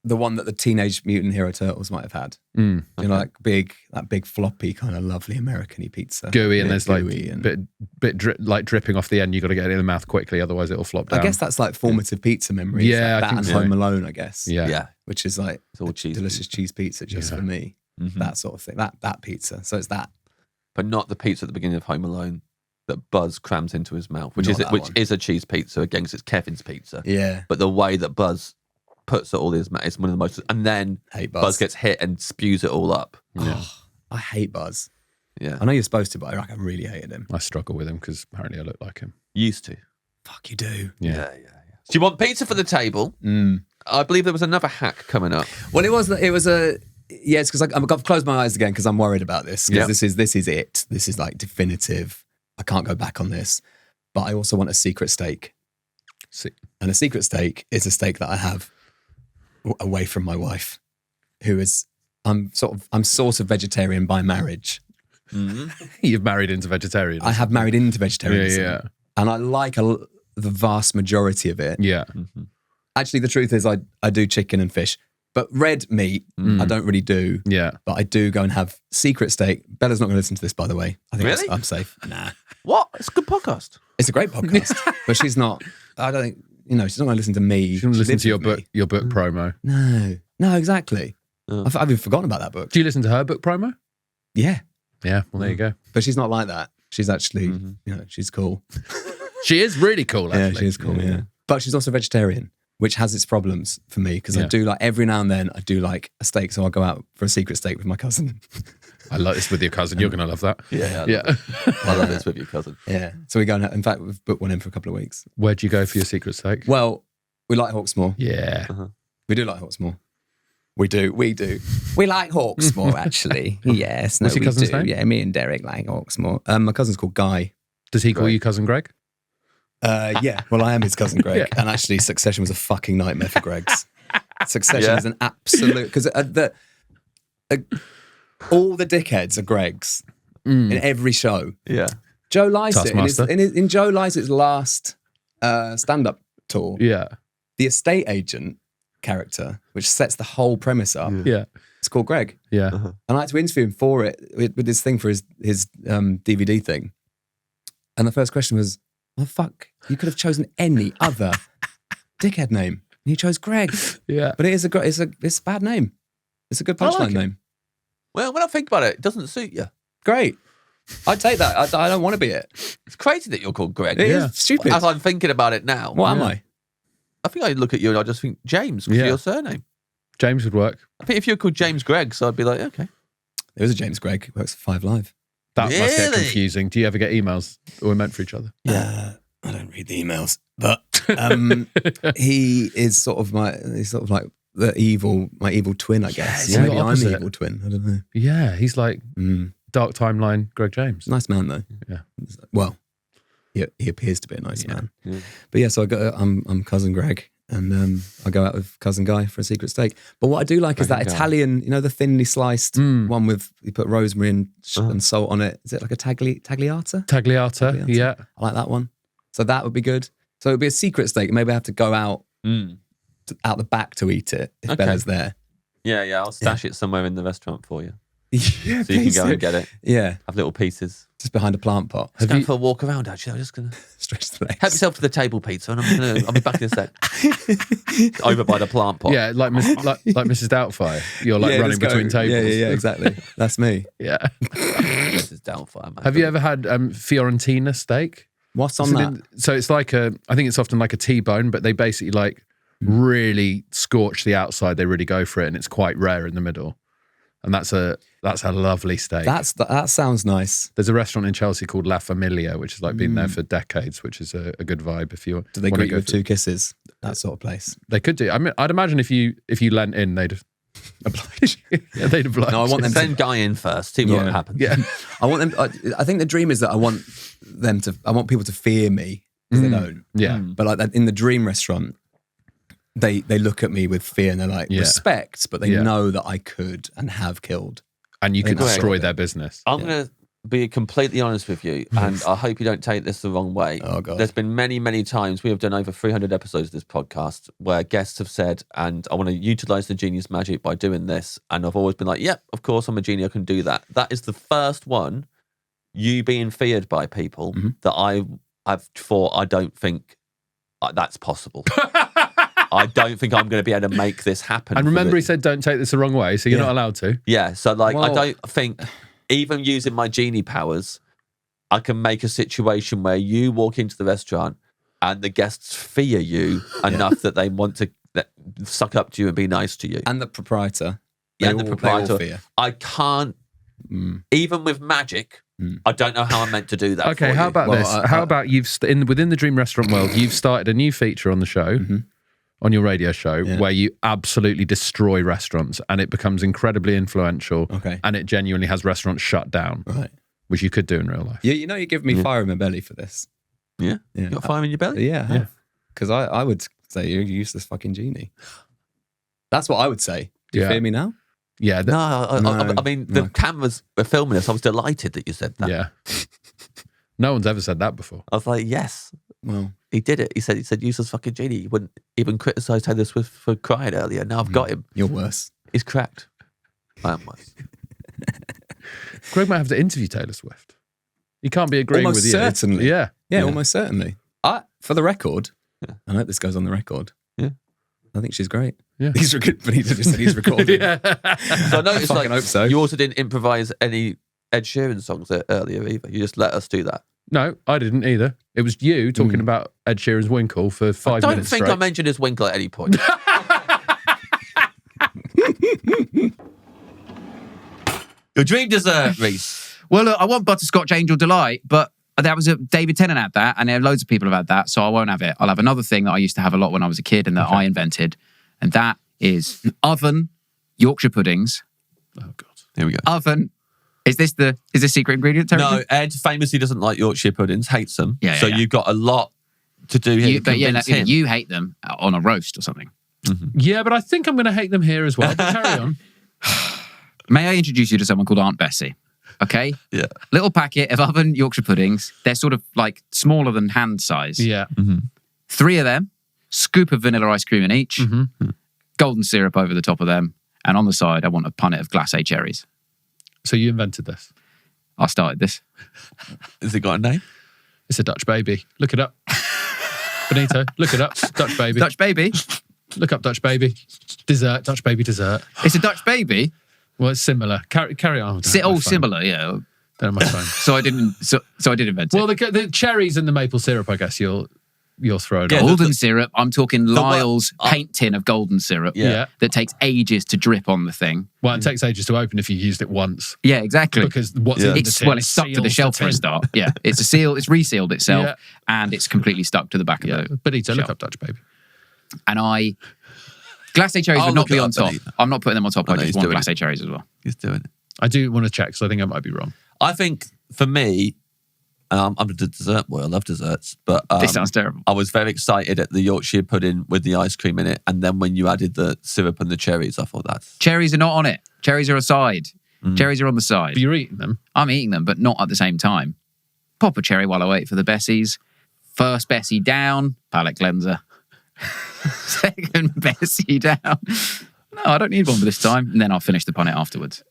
the one that the Teenage Mutant Hero Turtles might have had. You know, like that big floppy kind of lovely American-y pizza. Gooey, and Yeah, there's like gooey and- bit dripping off the end. You got to get it in the mouth quickly, otherwise it'll flop down. I guess that's like formative pizza memories. Yeah, I that think and so. Home Alone, I guess. Yeah. Yeah. Which is like It's all cheese delicious cheese pizza just Yeah. for me. Mhm. That sort of thing. That pizza. So it's that. But not the pizza at the beginning of Home Alone that Buzz crams into his mouth, which Not that which one. is a cheese pizza again, 'cause it's Kevin's pizza. Yeah. But the way that Buzz puts it all is one of the most, and then Hate Buzz Buzz. gets hit and spews it all up. I hate Buzz. Yeah, I know you're supposed to, but I really hated him. I struggle with him because apparently I look like him. used to. Fuck, you do. Yeah. Do you want pizza for the table? I believe there was another hack coming up. Well, it was a yes, because I've closed my eyes again because I'm worried about this. Because Yeah. this is it. This is like definitive. I can't go back on this. But I also want a secret steak. And a secret steak is a steak that I have away from my wife, who is I'm sort of vegetarian by marriage. You've married into vegetarian. I have married into vegetarianism, Yeah. and I like the vast majority of it. Yeah. Actually, the truth is, I do chicken and fish, but red meat I don't really do. Yeah. But I do go and have secret steak. Bella's not going to listen to this, by the way. I think Really? I'm safe. Nah, What? It's a good podcast. it's a great podcast, but she's not. I don't think she's not going to listen to me. You can listen lives to your with book, your book promo. me. No, exactly. I've even forgotten about that book. Do you listen to her book promo? Yeah, Yeah. Well, there you go. but she's not like that. She's actually, she's cool. She is really cool, actually. Yeah, she is cool. Yeah, but she's also vegetarian, which has its problems for me because I Yeah. do like every now and then I do like a steak, so I'll go out for a secret steak with my cousin. I like this with your cousin. You're going to love that. Yeah. Yeah. I love this with your cousin. Yeah, so we go. In fact, we've booked one in for a couple of weeks. Where'd you go for your secret steak? Well, we like Hawksmoor. Yeah. We do like Hawksmoor. We do. We like Hawksmoor, actually. Yes. What's your we cousin's do. name? Yeah, me and Derek like Hawksmoor. My cousin's called Guy. Does he call Greg. you cousin Greg? Yeah, well, I am his cousin Greg. Yeah. And actually, Succession was a fucking nightmare for Greg's. Succession Yeah. is an absolute... Because all the dickheads are Greg's in every show. Yeah. Joe Lycett, Taskmaster. in Joe Lycett's last stand-up tour, Yeah. the estate agent character, which sets the whole premise up, Yeah. it's called Greg. Yeah. And I had to interview him for it with this thing for his DVD thing. And the first question was, well, fuck, you could have chosen any other dickhead name. And he chose Greg. Yeah. But it's a bad name. It's a good punchline like it. name. Well, when I think about it, it doesn't suit you. Great. I'd take that. I don't want to be it. It's crazy that you're called Greg. It Yeah. is stupid. As I'm thinking about it now. What am I? I think I look at you and I just think James because Yeah. of your surname. James would work. I think if you're called James Gregg, so I'd be like, okay. There was a James Gregg who works for 5 Live. That must get Really? confusing. Do you ever get emails that were meant for each other? I don't read the emails, but he is sort of like my evil twin, I guess. Yeah, Maybe I'm opposite. the evil twin. I don't know. Yeah, he's like Dark Timeline Greg James. Nice man though. Yeah. Well, he appears to be a nice man. Yeah. But yeah, so I'm cousin Greg, and I go out with cousin Guy for a secret steak. But what I do like is that Cousin Guy. Italian, you know, the thinly sliced one with you put rosemary and salt on it. Is it like a tagliata? Tagliata. Yeah. I like that one. So that would be good. So it would be a secret steak. Maybe I have to go out out the back to eat it if Okay. Bella's there. Yeah. I'll stash it somewhere in the restaurant for you. Yeah, So you can go and get it. Yeah, Have little pieces. just behind a plant pot. Just going for a walk around, actually. I'm just going to Straight to the legs. help yourself to the table pizza and I'll be back in a sec. Over by the plant pot. Yeah, like Mrs. Doubtfire. You're like Yeah, running just go. between tables. Yeah, exactly. That's me. Yeah. This is downfire, man. Have you ever had Fiorentina steak? What's on So that? So it's like I think it's often like a T-bone, but they basically like really scorch the outside. They really go for it, and it's quite rare in the middle. And that's a lovely steak. That sounds nice. There's a restaurant in Chelsea called La Familia, which has like been there for decades, which is a good vibe if you Do they want to greet you go with through. 2 kisses? That sort of place. They could do. I mean, I'd imagine if you lent in, they'd oblige. Yeah, they'd oblige. No, I want them to. Send Guy in first. See what Yeah. happens. Yeah. I want them. I think the dream is that I want people to fear me because they don't. Yeah. But like that in the dream restaurant, they look at me with fear and they're like Yeah. respect, but they Yeah. know that I could and have killed. And you could Greg. destroy their business. I'm going to be completely honest with you, and I hope you don't take this the wrong way. Oh, God. There's been many, many times we have done over 300 episodes of this podcast where guests have said, and I want to utilize the genius magic by doing this. And I've always been like, yep, of course I'm a genie, I can do that. That is the first one, you being feared by people, that I've thought, I don't think that's possible. I don't think I'm going to be able to make this happen. And for remember, the- he said, "Don't take this the wrong way," so you're Yeah. not allowed to. Yeah, so like I Well- don't think even using my genie powers, I can make a situation where you walk into the restaurant and the guests fear you enough that they want to suck up to you and be nice to you. And the proprietor. Yeah, They and the all- they all proprietor. fear. I can't, even with magic, I don't know how I'm meant to do that. Okay, for how you. about Well, this? How about within the Dream Restaurant world, you've started a new feature on the show, on your radio show, where you absolutely destroy restaurants and it becomes incredibly influential. Okay. And it genuinely has restaurants shut down, Right. which you could do in real life. Yeah, you know, you give me fire in my belly for this. Yeah? Yeah. You got fire in your belly? Yeah. Because I would say you're a useless fucking genie. That's what I would say. Do you Yeah. fear me now? Yeah. No, I mean, the no. cameras were filming us. I was delighted that you said that. Yeah. No one's ever said that before. I was like, yes, Well, he did it. He said useless fucking genie. He wouldn't even criticise Taylor Swift for crying earlier. Now I've got him. you're worse. He's cracked. I am worse. Greg might have to interview Taylor Swift. He can't be agreeing Almost with you. certainly. Yeah. Yeah, almost certainly. For the record, I hope this goes on the record. Yeah. I think she's great. Yeah. But he just said he's recording. Yeah. So I noticed fucking hope so. you also didn't improvise any Ed Sheeran songs earlier either. You just let us do that. No, I didn't either. It was you talking about Ed Sheeran's Winkle for 5 I don't minutes think straight. I mentioned his Winkle at any point. Your dream dessert, Rhys. Well, look, I want Butterscotch Angel Delight, but that was David Tennant had that, and there are loads of people have had that, so I won't have it. I'll have another thing that I used to have a lot when I was a kid and that I invented, and that is an oven Yorkshire puddings. Oh, God. Here we go. Oven. Is this secret ingredient? No, Ed famously doesn't like Yorkshire puddings, hates them. Yeah, so yeah. you've got a lot to do here. But yeah, convince him. you hate them on a roast or something. Yeah, but I think I'm going to hate them here as well. But carry on. May I introduce you to someone called Aunt Bessie? Okay? Yeah. Little packet of oven Yorkshire puddings. They're sort of like smaller than hand size. Yeah. 3 of them, scoop of vanilla ice cream in each, golden syrup over the top of them, and on the side, I want a punnet of glacé cherries. So you invented this? I started this. Has it got a name? It's a Dutch baby. Look it up. Benito, look it up. Dutch baby. Dutch baby. Look up Dutch baby. Dessert. Dutch baby dessert. It's a Dutch baby. Well, it's similar. Carry on. Similar, yeah. Don't have my phone. So I did invent it. Well, the cherries and the maple syrup, I guess you'll throw it on. Golden syrup. I'm talking Lyle's paint tin of golden syrup. Yeah. That takes ages to drip on the thing. Well, it takes ages to open if you used it once. Yeah, exactly. Because what's in the tin it's stuck to the seals shelf for a tin. start. Yeah, it's resealed itself, and it's completely stuck to the back of the Benito, look shelf. up Dutch baby. And glacé cherries I'll would not look be it on up, top. Benito. I'm not putting them on top. I know just he's want doing glacé cherries as well. He's doing it. I do want to check because I think I might be wrong. I think for me, I'm a dessert boy. I love desserts, but This sounds terrible. I was very excited at the Yorkshire pudding with the ice cream in it, and then when you added the syrup and the cherries, I thought that's Cherries are not on it. Cherries are aside. Cherries are on the side. But you're eating them. I'm eating them, but not at the same time. Pop a cherry while I wait for the Bessies. First Bessie down, palate cleanser. Second Bessie down. No, I don't need one for this time. And then I'll finish the punnet afterwards.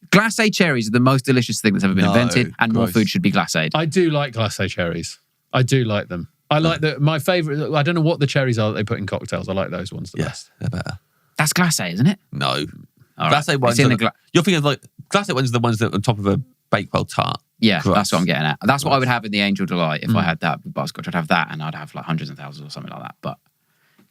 Glacé cherries are the most delicious thing that's ever been invented, and more gross. food should be glacéed. I do like glacé cherries. I do like them. I like my favourite. I don't know what the cherries are that they put in cocktails. I like those ones the best. they're better. That's glacé, isn't it? No, All right. glacé ones. It's in the You're thinking of like glacé ones are the ones that are on top of a Bakewell tart. Yeah, Gross. that's what I'm getting at. That's what I would have in the Angel Delight if I had that with butterscotch. I'd have that, and I'd have like hundreds and thousands or something like that. But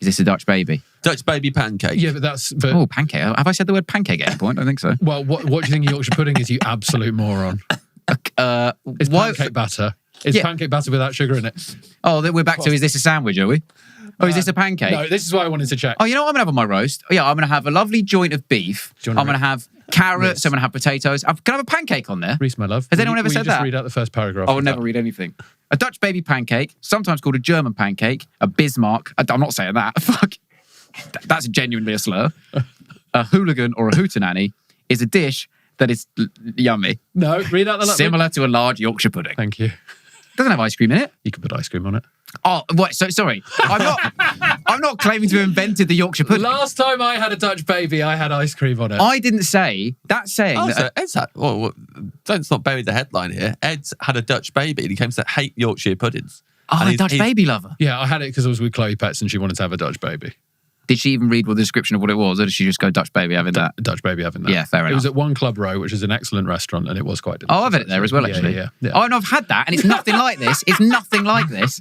is this a Dutch baby? Dutch baby pancake. Yeah, but that's. But, Oh, pancake. Have I said the word pancake at any point? I don't think so. well, what do you think of Yorkshire pudding is, you absolute moron? It's Why- pancake batter. It's Yeah. pancake batter without sugar in it. Oh, then we're back to, is this a sandwich, are we? Oh, is this a pancake? No, this is what I wanted to check. Oh, you know what I'm going to have on my roast? Oh, yeah, I'm going to have a lovely joint of beef. Do I'm you wanna going to have carrots. I'm going to have potatoes. Can I have a pancake on there? Reese, my love. Has will anyone you- ever will you said just that? read out the first paragraph. I will of never that? read anything. A Dutch baby pancake, sometimes called a German pancake, a Bismarck. I'm not saying that. Fuck. That's genuinely a slur. A hooligan or a hootenanny is a dish that is yummy, No, read out the similar to a large Yorkshire pudding. Thank you. Doesn't have ice cream in it. You can put ice cream on it. Oh, what? So sorry. I'm not claiming to have invented the Yorkshire pudding. Last time I had a Dutch baby, I had ice cream on it. I didn't say that. Saying Oh, that, so Ed's had, let's not bury the headline here. Ed's had a Dutch baby and he came to hate Yorkshire puddings. And a he's- Dutch he's- baby lover. Yeah, I had it because I was with Chloe Pets and she wanted to have a Dutch baby. Did she even read the description of what it was, or did she just go Dutch baby having that? A Dutch baby having that. Yeah, fair It was enough. at One Club Row, which is an excellent restaurant, and it was quite delicious. Oh, I've had it there as well, actually. Yeah. Oh, and I've had that, and it's nothing like this. It's nothing like this.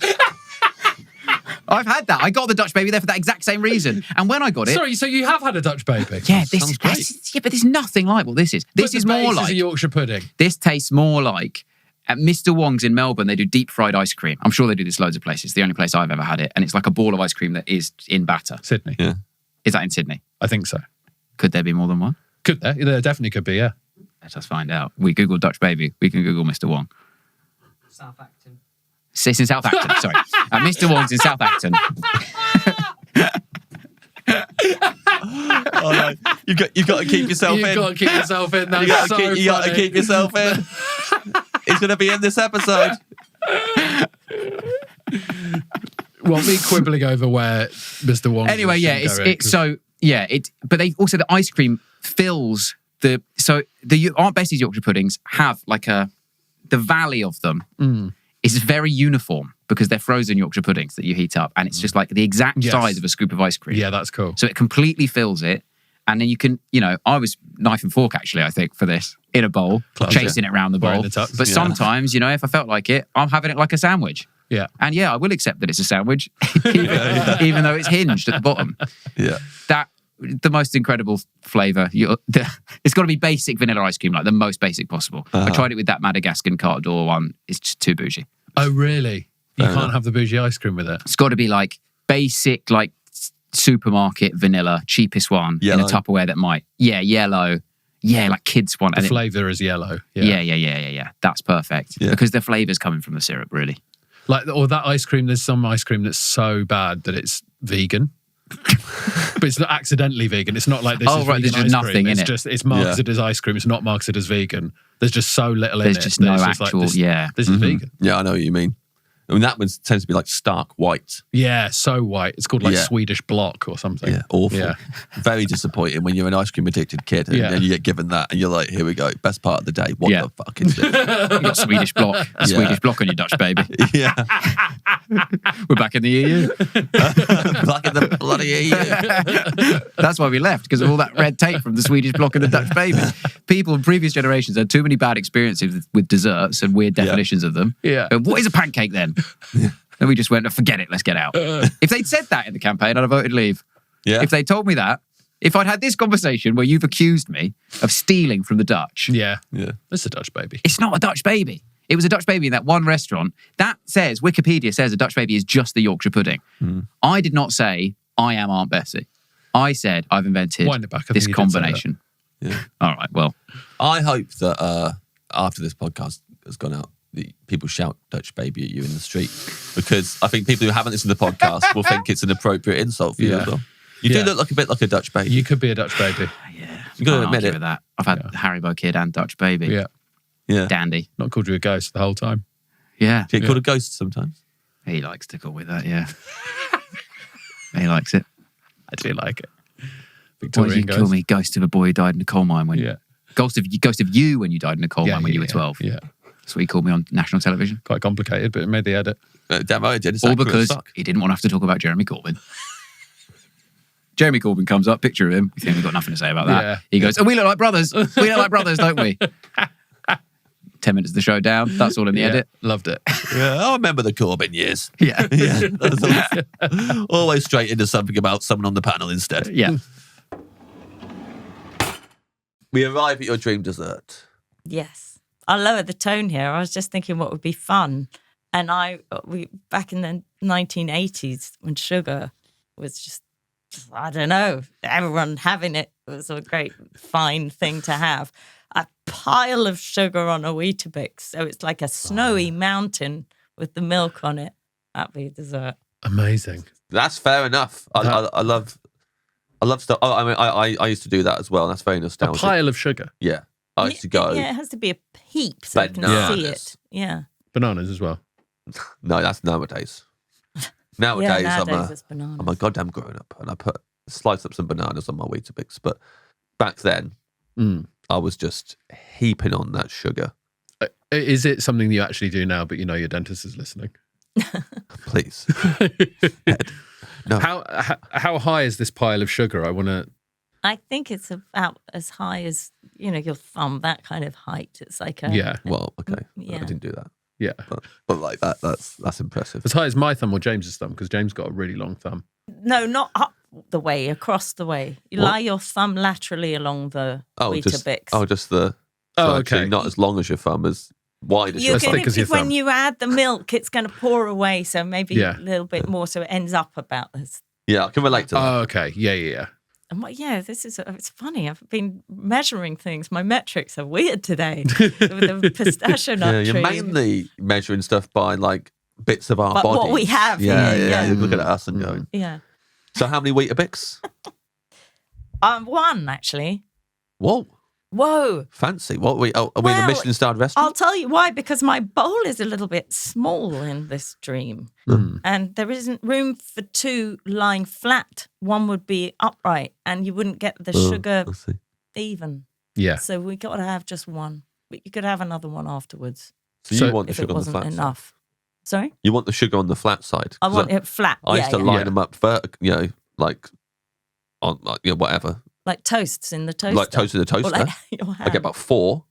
I've had that. I got the Dutch baby there for that exact same reason. And when I got it, Sorry, so you have had a Dutch baby? yeah, this Sounds is great. yeah, but there's nothing like what this is. This But is the more base like is a Yorkshire pudding. this tastes more like at Mr. Wong's in Melbourne. They do deep fried ice cream. I'm sure they do this loads of places. The only place I've ever had it, and it's like a ball of ice cream that is in batter. Sydney. Yeah. Is that in Sydney? I think so. Could there be more than one? Could there? There definitely could be, yeah. Let us find out. We Googled Dutch baby. We can Google Mr. Wong. Southampton. It's in Southampton, sorry. Mr. Wong's in Southampton. Oh, no. You've got to keep yourself You've in. got to keep yourself in. That's You got so to funny. keep yourself in. He's going to be in this episode. Well, me quibbling over where Mr. Wong. Anyway, yeah, it's so yeah, but they also the ice cream fills the Aunt Bessie's Yorkshire puddings have like the valley of them is very uniform because they're frozen Yorkshire puddings that you heat up, and it's just like the exact Yes. size of a scoop of ice cream. Yeah, that's cool. So it completely fills it. And then you can, I was knife and fork actually, I think, for this in a bowl, Classic. chasing it around the Wearing bowl. the tux. But Yeah. sometimes, if I felt like it, I'm having it like a sandwich. Yeah. And yeah, I will accept that it's a sandwich, even though it's hinged at the bottom. Yeah. The most incredible flavour. It's got to be basic vanilla ice cream, like the most basic possible. I tried it with that Madagascar carte d'or one. It's just too bougie. Oh, really? You Fair can't enough. have the bougie ice cream with it? It's got to be like basic, like supermarket vanilla, cheapest one in a Yellow. Tupperware that might. Yeah, yellow. Yeah, like kids want. The and it- flavour is yellow. Yeah. That's perfect. Yeah. Because the flavour's coming from the syrup, really. Like, or that ice cream, there's some ice cream that's so bad that it's vegan. But it's not accidentally vegan. It's not like this Oh, is right, vegan there's ice just cream. nothing in It's it. just, it's marketed as ice cream. It's not marketed as vegan. There's just so little in There's it. just that no it's just actual, like, this, yeah. This is vegan. Yeah, I know what you mean. I mean, that one tends to be like stark white. Yeah, so white. It's called like Yeah. Swedish block or something. Yeah, awful. Yeah. Very disappointing when you're an ice cream addicted kid and then you get given that and you're like, here we go, best part of the day. What the fuck is this? You got Swedish block. Swedish block on your Dutch baby. Yeah. We're back in the EU. Back in the bloody EU. That's why we left, because of all that red tape from the Swedish block and the Dutch baby. People in previous generations had too many bad experiences with desserts and weird definitions of them. Yeah. But what is a pancake then? Then we just went, forget it, let's get out. If they'd said that in the campaign, I'd have voted leave. Yeah. If they told me that, if I'd had this conversation where you've accused me of stealing from the Dutch, Yeah. Yeah. It's a Dutch baby. it's not a Dutch baby. It was a Dutch baby in that one restaurant. That says, Wikipedia says a Dutch baby is just the Yorkshire pudding. I did not say, I am Aunt Bessie. I said, I've invented Wind it back. I this think you did say that. combination. Yeah. All right, well, I hope that after this podcast has gone out, people shout Dutch baby at you in the street, because I think people who haven't listened to the podcast will think it's an appropriate insult for you as well. You do look like a bit like a Dutch baby. You could be a Dutch baby. You got to can't admit argue it. with that. I've had Haribo Kid and Dutch baby. Yeah. Yeah. Dandy. Not called you a ghost the whole time. Yeah. Get called a ghost sometimes. He likes to go with that, yeah. He likes it. I do like it. Why did Victorian you ghost. call me ghost of a boy who died in a coal mine when Yeah. Ghost of you when you died in a coal mine when you were 12. Yeah. That's what he called me on national television. Quite complicated, but it made the edit. Damn right I did. It's All accurate as because fuck. he didn't want to have to talk about Jeremy Corbyn. Jeremy Corbyn comes up, picture of him. We think we've got nothing to say about that. Yeah. He goes, oh, we look like brothers. We look like brothers, don't we? 10 minutes of the show down. That's all in the edit. Loved it. Yeah, I remember the Corbyn years. Yeah. Yeah, that was always straight into something about someone on the panel instead. Yeah. We arrive at your dream dessert. Yes. I'll lower the tone here. I was just thinking what would be fun. And we back in the 1980s when sugar was just, I don't know, everyone having it was a great, fine thing to have. A pile of sugar on a Weetabix. So it's like a snowy mountain with the milk on it. That'd be dessert. Amazing. That's fair enough. I love stuff. Oh, I mean, I used to do that as well. And that's very A nostalgic. pile of sugar. Yeah, I used to go. Yeah, it has to be a heap so you can see Bananas. it. Yeah. Bananas as well. No, that's nowadays. Yeah, Nowadays, it's bananas. I'm a goddamn grown up, and I slice up some bananas on my Weetabix. But back then, I was just heaping on that sugar. Is it something you actually do now, but you know your dentist is listening? Please. Ed, no. How high is this pile of sugar? I want to. I think it's about as high as, your thumb, that kind of height. It's like a... Yeah. Well, okay. Yeah. I didn't do that. Yeah. But like that's impressive. As high as my thumb or James's thumb, because James got a really long thumb. No, not up the way, across the way. You What? lie your thumb laterally along the Weetabix. Just the. Oh, so actually okay. Not as long as your thumb, as wide as You're your As thumb. thick as your when thumb. you add the milk, it's going to pour away. So maybe Yeah. a little bit more. So it ends up about this. Yeah, I can relate to that. Oh, okay. Yeah. And it's funny. I've been measuring things. My metrics are weird today. With the pistachio nut Yeah, you're tree. mainly measuring stuff by like bits of our But body. what we have Yeah, here, yeah. yeah. You're looking at us and going. Yeah. So how many Weetabix? One, actually. Whoa, Whoa. fancy. What are we in a Well, Michelin-starred I'll restaurant? tell you why, because my bowl is a little bit small in this dream. And there isn't room for two lying flat. One would be upright and you wouldn't get the sugar I see. even. Yeah. So we got to have just one. But you could have another one afterwards So So you want the if it sugar on the wasn't flat enough. Sorry? side? You want the sugar on the flat side? I 'Cause want it flat. I used to line Yeah. them up, like on whatever, like toasts in the toaster. like toast in the Or toaster. like your I hand get about 4,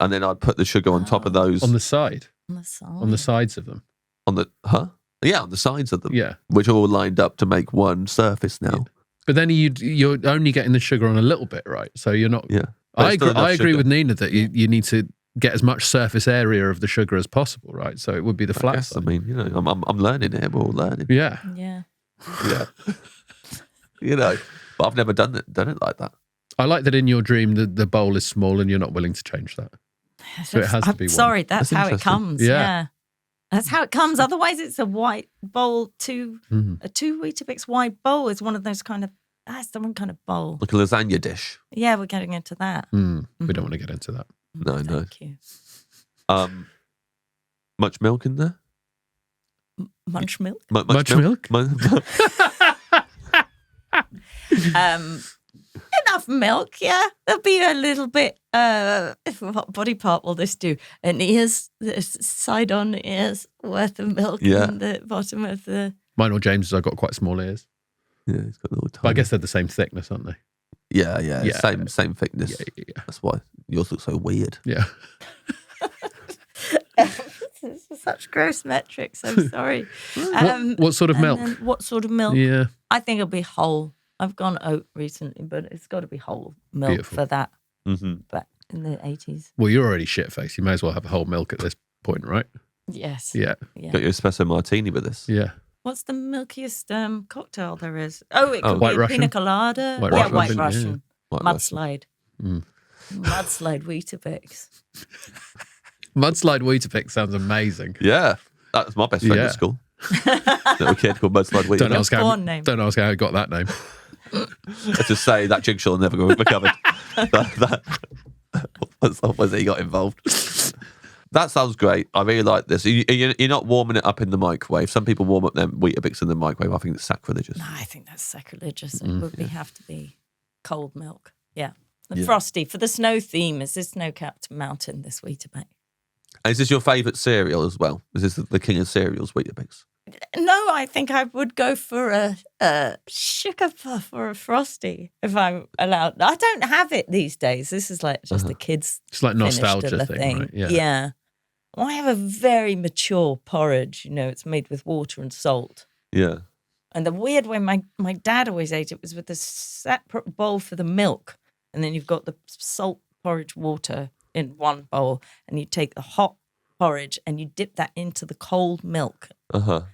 and then I'd put the sugar on top of those On the side. on the side. On the sides of them. on the sides of them, Yeah. which are all lined up to make one surface now. But then you're only getting the sugar on a little bit, right? So you're not. Yeah, But I it's still agree, enough I agree sugar. with Nina that you need to get as much surface area of the sugar as possible, right? So it would be the I flat guess, I side. mean, I'm learning here. We're all learning. Yeah. Yeah. Yeah, but I've never done it like that. I like that in your dream the bowl is small and you're not willing to change that. So it has to I'm be one. sorry, that's That's how it interesting. comes. Yeah. Yeah. That's how it comes. Otherwise, it's a white bowl. A two Weetabix wide bowl is one of those kind of, that's the one kind of bowl. Like a lasagna dish. Yeah, we're getting into that. We don't want to get into that. No, no. Thank you. Much milk in there? Munch milk. Much milk? Enough milk, yeah. There'll be a little bit. What body part will this do? An ear's side on ears worth of milk in the bottom of the. Mine or James's, I've got quite small ears. Yeah, he's got little tiny. But I guess they're the same thickness, aren't they? Yeah. Same thickness. Yeah. That's why yours look so weird. Yeah. This is such gross metrics. I'm sorry. What sort of and milk? then what sort of milk? Yeah. I think it'll be whole. I've gone oat recently, but it's got to be whole milk Beautiful. for that. Mm-hmm. Back in the 80s. Well, you're already shit-faced. You may as well have a whole milk at this point, right? Yes. Yeah. Got your espresso martini with this. Yeah. What's the milkiest cocktail there is? Oh, it could White be a Russian? pina colada. White yeah, Russian, White yeah. Russian. White Russian. Mudslide. Mudslide Weetabix. Mudslide Weetabix sounds amazing. Yeah. That was my best friend Yeah. at school. Little kid called Mudslide Wheat. Don't ask Porn name. Don't ask how he got that name. Let's just say that jigsaw never got recovered. Was he got involved? That sounds great. I really like this. You're not warming it up in the microwave. Some people warm up their Weetabix in the microwave. I think it's sacrilegious. No, I think that's sacrilegious. It would have to be cold milk. Yeah. And frosty for the snow theme. Is this snow-capped mountain, this Weetabix? And is this your favourite cereal as well? Is this the king of cereals, Weetabix? No, I think I would go for a sugar puff or a frosty if I'm allowed. I don't have it these days. This is like just the kids. It's like nostalgia finished thing, right? Yeah. Yeah. Well, I have a very mature porridge. You know, it's made with water and salt. Yeah. And the weird way my dad always ate it was with a separate bowl for the milk. And then you've got the salt porridge water in one bowl. And you take the hot porridge and you dip that into the cold milk.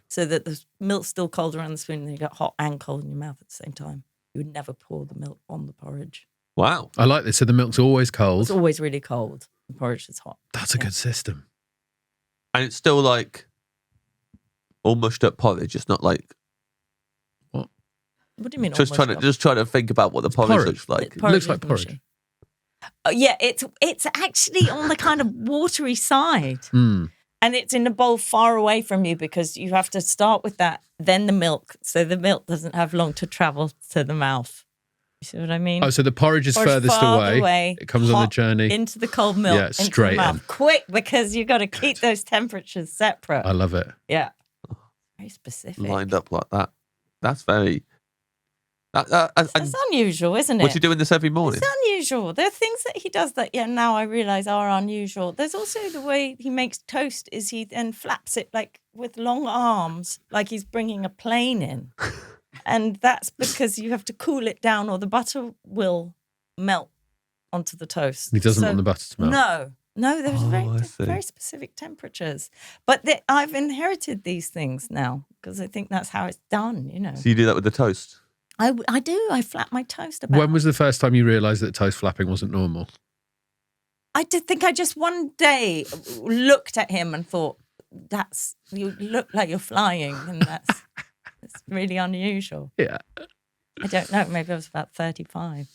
So that the milk's still cold around the spoon and you got hot and cold in your mouth at the same time. You would never pour the milk on the porridge. Wow. I like this. So the milk's always cold. It's always really cold. The porridge is hot. That's a good system. And it's still like all mushed up porridge. It's not like What do you mean? just trying to think about what the porridge looks like. It looks like porridge. Mushy. Yeah, it's actually on the kind of watery side. And it's in a bowl far away from you because you have to start with that, then the milk. So the milk doesn't have long to travel to the mouth. You see what I mean? Oh, so the porridge is Porridge furthest farther away. It comes on the hot journey. into the cold milk. Yeah, into the straight mouth. in. Quick, because you've got to keep those temperatures separate. I love it. Yeah. Very specific. Lined up like that. That's very... It's unusual, isn't it? What's he doing this every morning? It's unusual. There are things that he does that, now I realise are unusual. There's also the way he makes toast is he then flaps it like with long arms, like he's bringing a plane in. And that's because you have to cool it down or the butter will melt onto the toast. He doesn't want the butter to melt. No, there's very specific temperatures. But I've inherited these things now because I think that's how it's done, So you do that with the toast? I do. I flap my toast about. When was the first time you realised that toast flapping wasn't normal? I did think I just one day looked at him and thought, you look like you're flying and it's really unusual. Yeah. I don't know. Maybe I was about 35.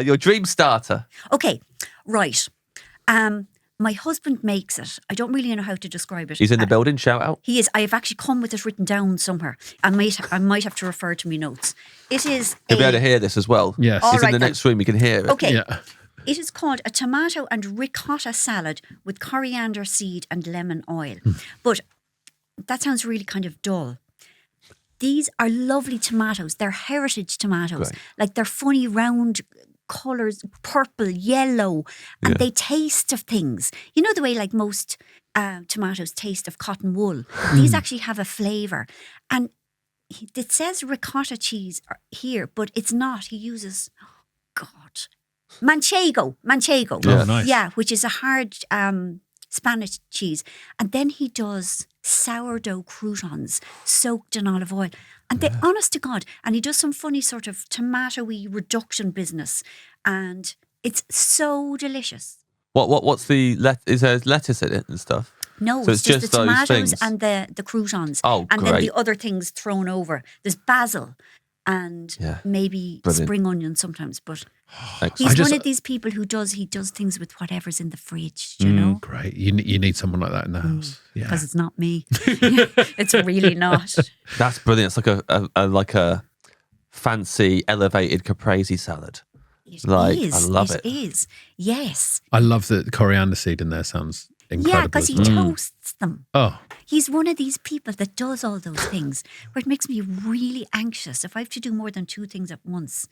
Your dream starter. Okay, right. My husband makes it. I don't really know how to describe it. He's in the building. Shout out. He is. I have actually come with it written down somewhere. I might have to refer to my notes. It is. He'll be able to hear this as well. Yes. He's in All the right, next room. You can hear it. Okay. Yeah. It is called a tomato and ricotta salad with coriander seed and lemon oil. But that sounds really kind of dull. These are lovely tomatoes. They're heritage tomatoes. Great. Like they're funny round colours, purple, yellow, and they taste of things. You know the way like most tomatoes taste of cotton wool? These actually have a flavour. And it says ricotta cheese here, but it's not. He uses, manchego. Yeah. Oh, nice. Yeah, which is a hard Spanish cheese. And then he does sourdough croutons soaked in olive oil. And they, honest to God, and he does some funny sort of tomatoey reduction business. And it's so delicious. What's the is there lettuce in it and stuff? No, So it's just the those tomatoes things. and the croutons. Oh, and then great. the other things thrown over. There's basil and Yeah. maybe Brilliant. spring onions sometimes. But Excellent. he's one of these people who does things with whatever's in the fridge, you know? Great. You need someone like that in the house. Yeah. Because it's not me. It's really not. That's brilliant. It's like a fancy elevated caprese salad. It Like, is. I love it. It is. Yes. I love the coriander seed in there. Sounds incredible. Yeah, because he as well. toasts them. Oh, He's one of these people that does all those things where it makes me really anxious. If I have to do more than 2 things at once,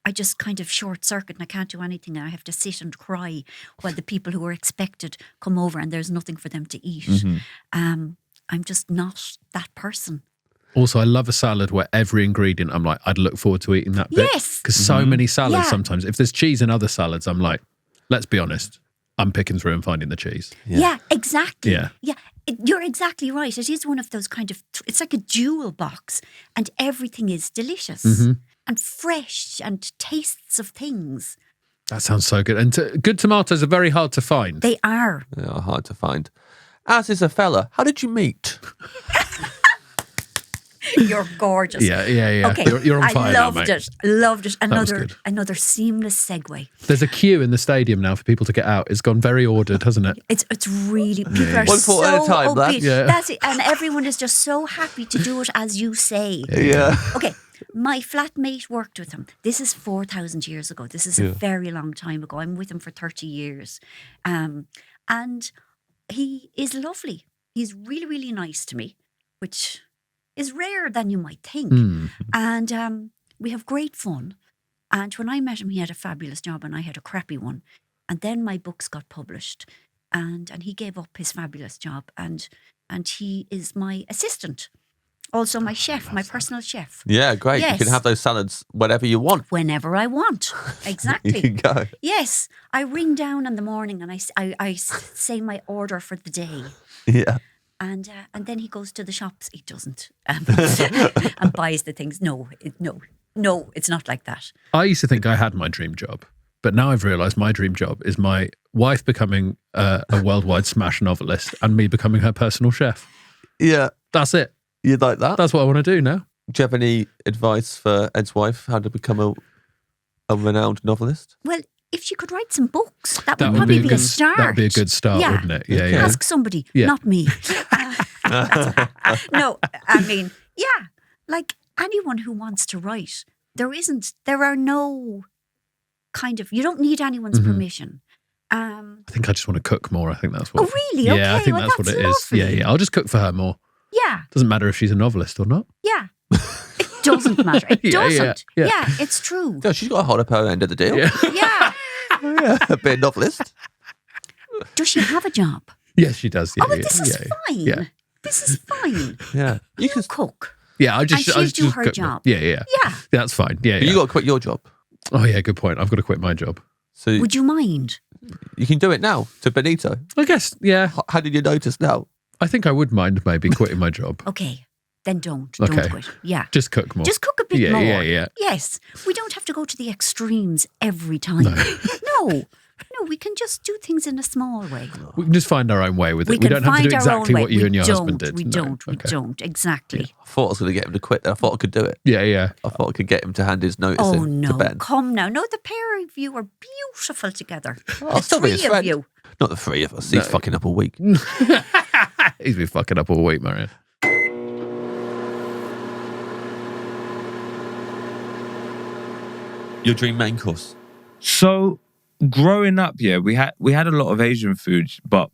I just kind of short circuit and I can't do anything. And I have to sit and cry while the people who are expected come over and there's nothing for them to eat. I'm just not that person. also, I love a salad where every ingredient, I'm like, I'd look forward to eating that bit. Yes. Because so many salads Yeah. sometimes, if there's cheese in other salads, I'm like, let's be honest, I'm picking through and finding the cheese. Yeah, exactly. Yeah. You're exactly right. It is one of those kind of, it's like a jewel box and everything is delicious and fresh and tastes of things. That sounds so good. And good tomatoes are very hard to find. They are. They are hard to find. As is a fella, how did you meet? You're gorgeous. Yeah. Okay, You're on fire I now, loved mate. it. Loved it. was good. Another seamless segue. There's a queue in the stadium now for people to get out. It's gone very ordered, hasn't it? It's really people are One so foot at a time, upbeat. lads. Yeah. That's it, and everyone is just so happy to do it as you say. Yeah. Okay, my flatmate worked with him. This is 4,000 years ago. This is a very long time ago. I'm with him for 30 years, and he is lovely. He's really, really nice to me, which is rarer than you might think. And we have great fun. And when I met him, he had a fabulous job and I had a crappy one. And then my books got published and he gave up his fabulous job and he is my assistant. Also my chef, my personal chef. Yeah, great. Yes. You can have those salads whenever you want. Whenever I want. You Exactly. can go. Yes. I ring down in the morning and I say my order for the day. Yeah. And then he goes to the shops. He doesn't. And buys the things. No, it's not like that. I used to think I had my dream job, but now I've realised my dream job is my wife becoming a worldwide smash novelist and me becoming her personal chef. Yeah. That's it. You'd like that? That's what I want to do now. Do you have any advice for Ed's wife, how to become a renowned novelist? Well, if she could write some books, that That would would be probably a be a good start. That would be a good start, Yeah. wouldn't it? Yeah. Ask somebody, Yeah. not me. No, I mean, yeah, like anyone who wants to write, there are no kind of, you don't need anyone's permission. I think I just want to cook more. I think that's what. Oh, really? Yeah, Okay, I think well, that's what it that's is. Yeah, lovely. yeah. I'll just cook for her more. Yeah, Doesn't matter if she's a novelist or not. yeah. It doesn't matter. It Yeah, doesn't. yeah. Yeah, it's true. Yeah, she's got to hold up her end of the deal. Yeah. Yeah. Yeah, be a novelist. Does she have a job? Yes, she does. Yeah, Oh, well, yeah, this is yeah, fine. Yeah. This is fine. Yeah. You can. Cook. Yeah, I just And she'll do her cook more. job. Yeah. Yeah. That's fine. Yeah, You yeah. got to quit your job. Oh yeah, good point. I've got to quit my job. So Would you mind? you can do it now to Benito. I guess. Yeah, How did you notice now? I think I would mind maybe quitting my job. Okay, then don't. Okay. Don't quit. Yeah. Just cook more. Just cook a bit Yeah, more. yeah. Yes. We don't have to go to the extremes every time. No, we can just do things in a small way. We can just find our own way with it. We can don't have to find do our exactly own way. what you We and your don't, husband did. We No, don't. We okay. don't. Exactly. I thought I was going to get him to quit. Then I thought I could do it. Yeah. I thought I could get him to hand his notice Oh in to no! Ben. Come now. No, the pair of you are beautiful together. I'll The still be his three of friend. you. Not the three of us. He's fucking up all week. He's been fucking up all week, Marian. Your dream main course. So growing up, yeah, we had a lot of Asian food, but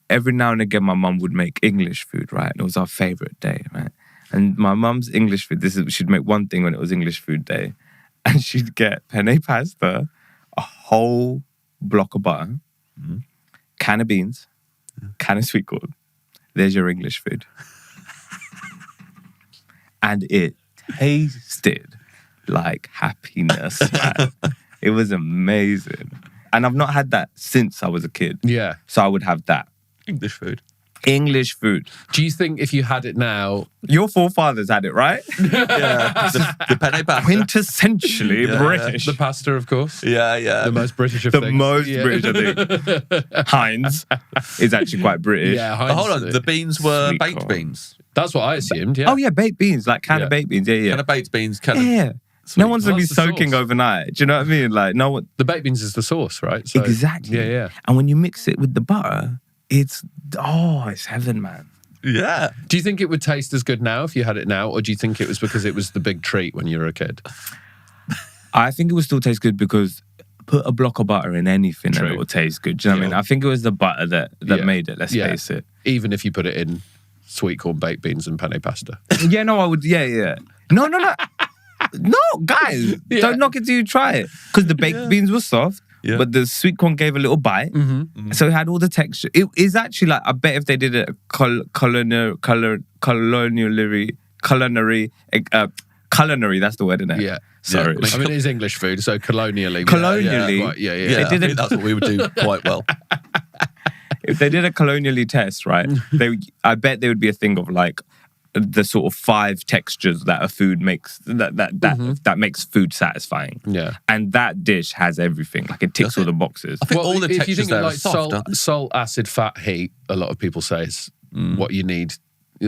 every now and again my mum would make English food, right? It was our favourite day, right? And my mum's English food, she'd make one thing when it was English food day, and she'd get penne pasta, a whole block of butter, can of beans, can of sweet corn. There's your English food. And it tasted like happiness, man. It was amazing. And I've not had that since I was a kid. Yeah. So I would have that. English food. English food. Do you think if you had it now, Your forefathers had it, right? Yeah. the penne pasta. Quintessentially British. the pasta, of course, Yeah. the most British of The things. most Yeah. British, I think. Heinz is actually quite British. Yeah, Oh, Heinz. hold on. The beans were Sweet baked corn. beans. That's what I assumed. Yeah. Oh yeah, baked beans, like can of baked beans. Yeah. Kind of baked beans, kind of. Yeah. sweet. No one's gonna be That's the soaking sauce. overnight. Do you know what I mean? Like no one. The baked beans is the sauce, right? So, Exactly. Yeah. And when you mix it with the butter, it's heaven, man. Yeah. Do you think it would taste as good now if you had it now, or do you think it was because it was the big treat when you were a kid? I think it would still taste good because put a block of butter in anything and True. it will taste good. Do you know what I mean? I think it was the butter that Yeah. made it, let's Yeah. face it. Even if you put it in sweet corn baked beans and penne pasta. Yeah, no, I would, yeah. No. No, guys, Yeah. don't knock it till you try it. Because the baked beans were soft, Yeah. but the sweet corn gave a little bite. So it had all the texture. It is actually like, I bet if they did a culinary, that's the word, isn't it? Yeah. Sorry. I mean, it is English food, so colonially. Colonially? Right, yeah. Yeah, They did I think that's what we would do quite well. If they did a colonially test, right, I bet there would be a thing of like the sort of 5 textures that a food makes that makes food satisfying. Yeah. And that dish has everything. Like it ticks all the boxes. I think all the if you textures think there of are like soft, aren't they? salt, acid, fat, heat, a lot of people say is what you need.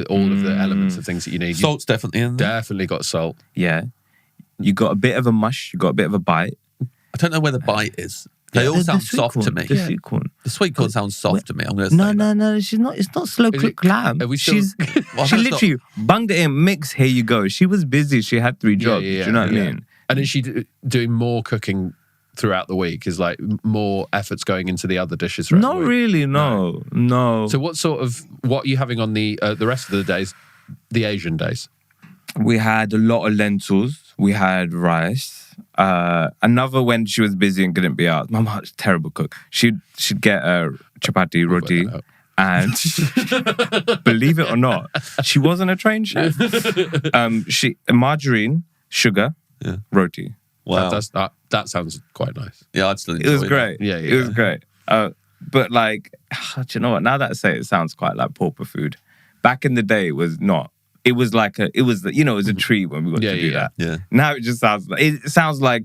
All of the elements of things that you need. Salt's definitely in You there. definitely got salt. Yeah. You got a bit of a mush, you got a bit of a bite. I don't know where the bite is. They all The sound sweet soft corn, to me. The sweet corn. The sweet corn sounds soft to me. I'm going to say No, she's not. It's not slow Is cooked it- lamb. are we still- She's Well, she that's literally bunged it in, mix, here you go. She was busy. She had 3 jobs. Do you know what I mean? And is she doing more cooking throughout the week? Is like more efforts going into the other dishes throughout Not the week? really. No. So what are you having on the rest of the days, the Asian days? We had a lot of lentils. We had rice. Another when she was busy and couldn't be out. My mom's a terrible cook. She'd get a chapati roti, and believe it or not, she wasn't a trained chef. She margarine, sugar, roti. Wow. That sounds quite nice. Yeah, I'd still It was enjoy great. Yeah, It was great. But like, do you know what? Now that I say it, it sounds quite like pauper food. Back in the day, it was not. It was like it was a treat when we got to do that. Yeah. Now it just sounds like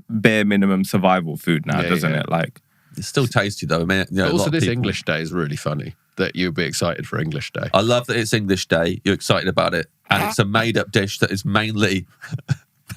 bare minimum survival food now, doesn't it? Like It's still tasty though. I mean, you know, But a lot also, of this people- English day is really funny. That you'll be excited for English day. I love that it's English Day. You're excited about it, and it's a made-up dish that is mainly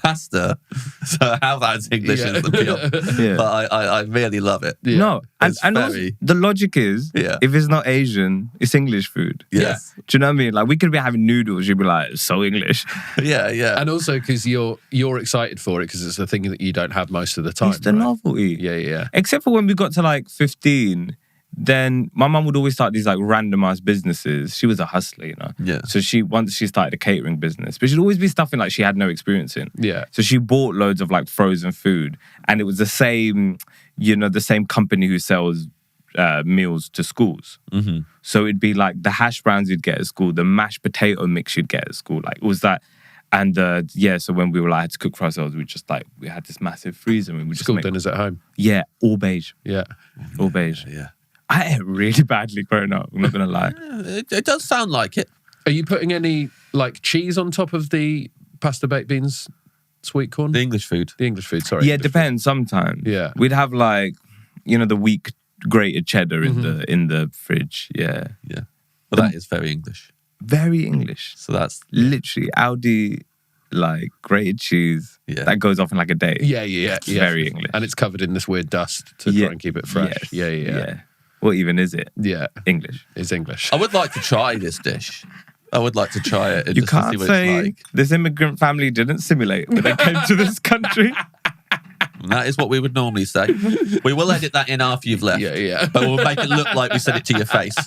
pasta. So how that's English is the beyond. Yeah. But I really love it. no, and It's also, very- the logic is if it's not Asian, it's English food. Yes. Do you know what I mean? Like we could be having noodles, you'd be like, so English. Yeah. And also because you're excited for it because it's a thing that you don't have most of the time. It's the right? novelty. Yeah. Except for when we got to like 15, then my mum would always start these like randomized businesses. She was a hustler, you know. Yeah. So once she started a catering business, but she'd always be stuff in like she had no experience in. Yeah. So she bought loads of like frozen food, and it was the same company who sells meals to schools. Mm-hmm. So it'd be like the hash browns you'd get at school, the mashed potato mix you'd get at school. Like it was that. And so when we were like had to cook for ourselves, we had this massive freezer and we just School make dinners at home. all beige. Yeah. All beige. Yeah. I ate really badly growing up. I'm not gonna lie. It does sound like it. Are you putting any like cheese on top of the pasta baked beans, sweet corn? The English food. The English food, sorry. Yeah, it depends. Sometimes. Yeah. We'd have like, the weak grated cheddar in the fridge. Yeah. Yeah. But that is very English. Very English. So that's Literally Aldi, like grated cheese. Yeah. That goes off in like a day. Yeah. Very English. And it's covered in this weird dust to try and keep it fresh. Yes. Yeah. What even is it? Yeah. English. It's English. I would like to try this dish. I would like to try it. And You just to see can't what say it's like. this immigrant family didn't simulate when they came to this country. And that is what we would normally say. We will edit that in after you've left. Yeah. But we'll make it look like we said it to your face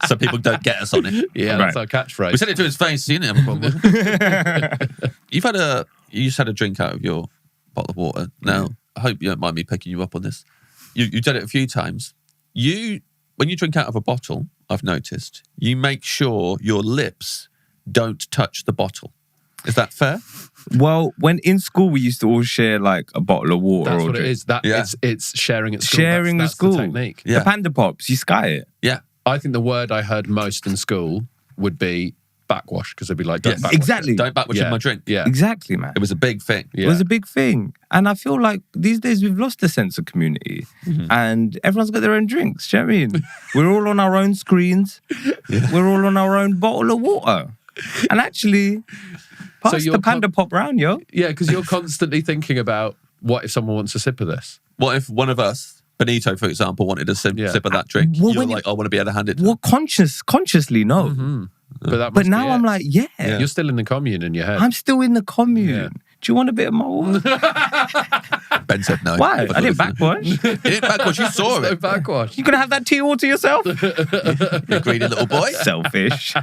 so people don't get us on it. Yeah, Right. that's our catchphrase. We said it to his face, you didn't have a problem. You just had a drink out of your bottle of water. Now, I hope you don't mind me picking you up on this. You've done it a few times. When you drink out of a bottle, I've noticed, you make sure your lips don't touch the bottle. Is that fair? Well, when in school we used to all share like a bottle of water That's or what it drink. is. That Yeah. it's sharing at school. Sharing that's at school. The technique. Yeah. The Panda Pops, you sky it. Yeah. I think the word I heard most in school would be backwash because they'd be like, don't Yes. backwash Exactly. Don't backwash Yeah. in my drink. Yeah. Exactly, man. It was a big thing. Yeah. It was a big thing. And I feel like these days we've lost the sense of community and everyone's got their own drinks. Do you know what I mean? We're all on our own screens. We're all on our own bottle of water. And actually, pass you're the panda pop round, yo. Yeah, because you're constantly thinking about what if someone wants a sip of this? What if one of us, Benito, for example, wanted a sip of that drink? Well, You're when like, I want to be able to hand it to Well, him. consciously, no. Mm-hmm. But But now I'm like, yeah. You're still in the commune in your head. I'm still in the commune. Yeah. Do you want a bit of my water? Ben said no. Why? I didn't backwash. You didn't backwash, you saw No it. backwash. You gonna have that tea all to yourself? You greedy little boy. Selfish.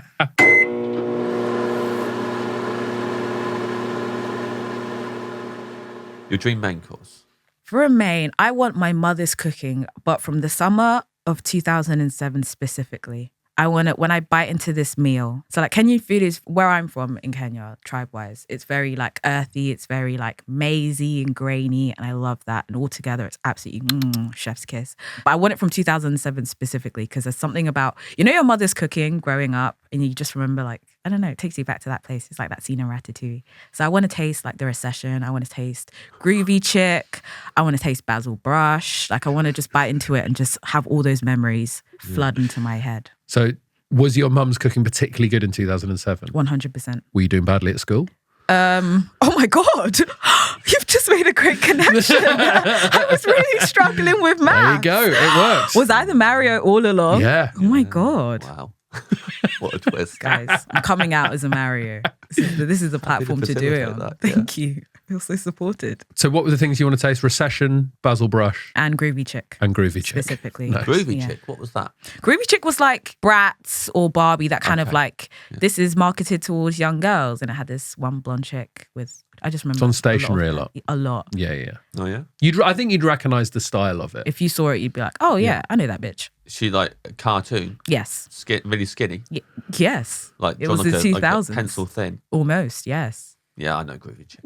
Your dream main course. For a main, I want my mother's cooking, but from the summer of 2007 specifically. I want it when I bite into this meal. So like Kenyan food is where I'm from in Kenya, tribe-wise. It's very like earthy, it's very like mazy and grainy, and I love that. And altogether, it's absolutely chef's kiss. But I want it from 2007 specifically because there's something about, your mother's cooking growing up and you just remember like, I don't know, it takes you back to that place. It's like that scene in Ratatouille. So I want to taste like the recession. I want to taste groovy chick. I want to taste basil brush. Like I want to just bite into it and just have all those memories flood into my head. So was your mum's cooking particularly good in 2007? 100%. Were you doing badly at school? Oh my God. You've just made a great connection. I was really struggling with math. There you go. It works. Was I the Mario all along? Yeah. Oh my God. Wow. What a twist. Guys, I'm coming out as a Mario. This is the platform to do it on. facilitate that, Thank you. I feel so supported. So what were the things you want to taste? Recession, basil brush, And groovy chick. and groovy chick. Specifically. Nice. Groovy Yeah. chick, what was that? Groovy chick was like Bratz or Barbie, that kind of Okay. like, this is marketed towards young girls. And it had this one blonde chick with, I just remember. It's on stationery a lot. A lot. Yeah. Oh, yeah? I think you'd recognise the style of it. If you saw it, you'd be like, oh yeah, I know that bitch. She like a cartoon, Yes. really skinny. Yes. Like It was drawn the like a 2000s. pencil thin. Almost, yes. Yeah, I know groovy chick.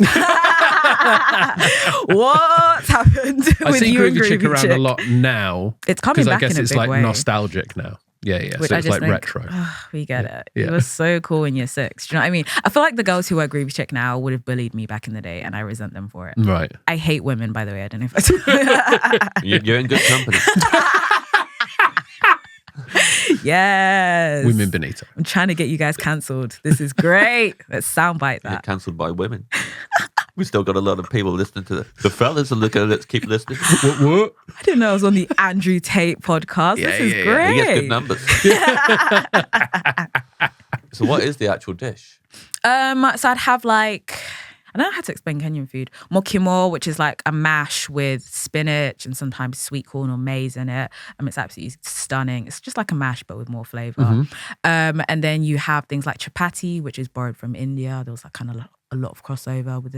What happened I with see you and groovy chick around chick? a lot now. It's coming Because I back guess in a it's big like way. nostalgic now. Yeah. Which So I it's just like think, retro. we get it. Yeah. It was so cool in year 6. Do you know what I mean? I feel like the girls who wear groovy chick now would have bullied me back in the day, and I resent them for it. Right. I hate women, by the way. I don't know if You're in good company. Yes. Women Benito. I'm trying to get you guys cancelled. This is great. Let's soundbite You're that. cancelled by women. We still got a lot of people listening to the fellas are looking at it. Keep listening. What? I didn't know I was on the Andrew Tate podcast. This is great. He gets good numbers. So what is the actual dish? So I'd have like, I don't know how to explain Kenyan food. Mokimo, which is like a mash with spinach and sometimes sweet corn or maize in it. It's absolutely stunning. It's just like a mash but with more flavor. And then you have things like chapati, which is borrowed from India. There was like kind of a lot of crossover with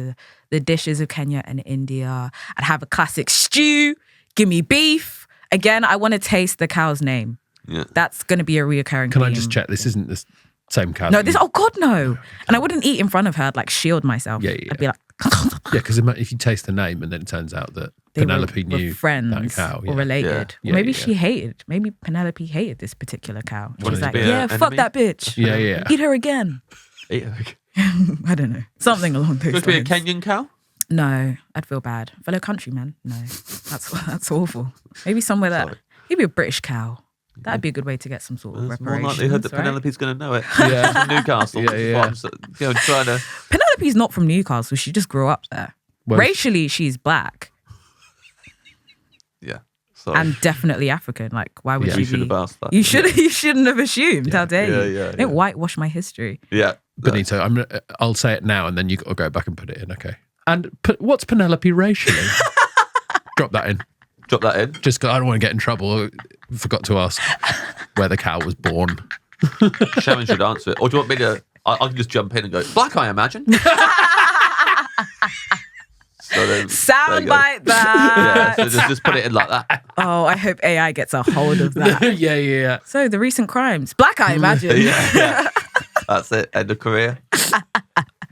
the dishes of Kenya and India. I'd have a classic stew. Give me beef. Again, I want to taste the cow's name. Yeah. That's going to be a reoccurring Can I theme. just check? This isn't the same cow. No, that this. you- Oh God, no! And I wouldn't eat in front of her. I'd like shield myself. Yeah. I'd be like, Yeah, because if you taste the name and then it turns out that they Penelope were knew friends that cow. or related. Yeah. Or maybe Yeah. she hated. Maybe Penelope hated this particular cow. She Wanted was to like, be a yeah, fuck enemy? that bitch. Yeah. Eat her again. Yeah. I don't know. Something along those Could be a lines. Kenyan cow? No, I'd feel bad. Fellow countrymen. No, that's awful. Maybe somewhere that. Sorry. Maybe a British cow. That'd be a good way to get some sort of There's more reparations. likelihood that right? Penelope's going to know it. Yeah. From Newcastle. Yeah. Which is what I'm trying to... Penelope's not from Newcastle. She just grew up there. Well, Racially, she's black Yeah. Sorry. and definitely African. Like, why would Yeah. you you should be? have asked that. You shouldn't have assumed. How dare you? Yeah. Don't whitewash my history. Yeah. Benito, I'll say it now and then you got to go back and put it in, okay? And what's Penelope racially? Drop that in. Drop that in. Just 'cause I don't want to get in trouble. Forgot to ask where the cow was born. Sharon should answer it. Or do you want me to... I can just jump in and go, black, I imagine. So then, Soundbite yeah, that. so just put it in like that. Oh, I hope AI gets a hold of that. yeah. So the recent crimes, black, I imagine. Yeah. That's it. End of career.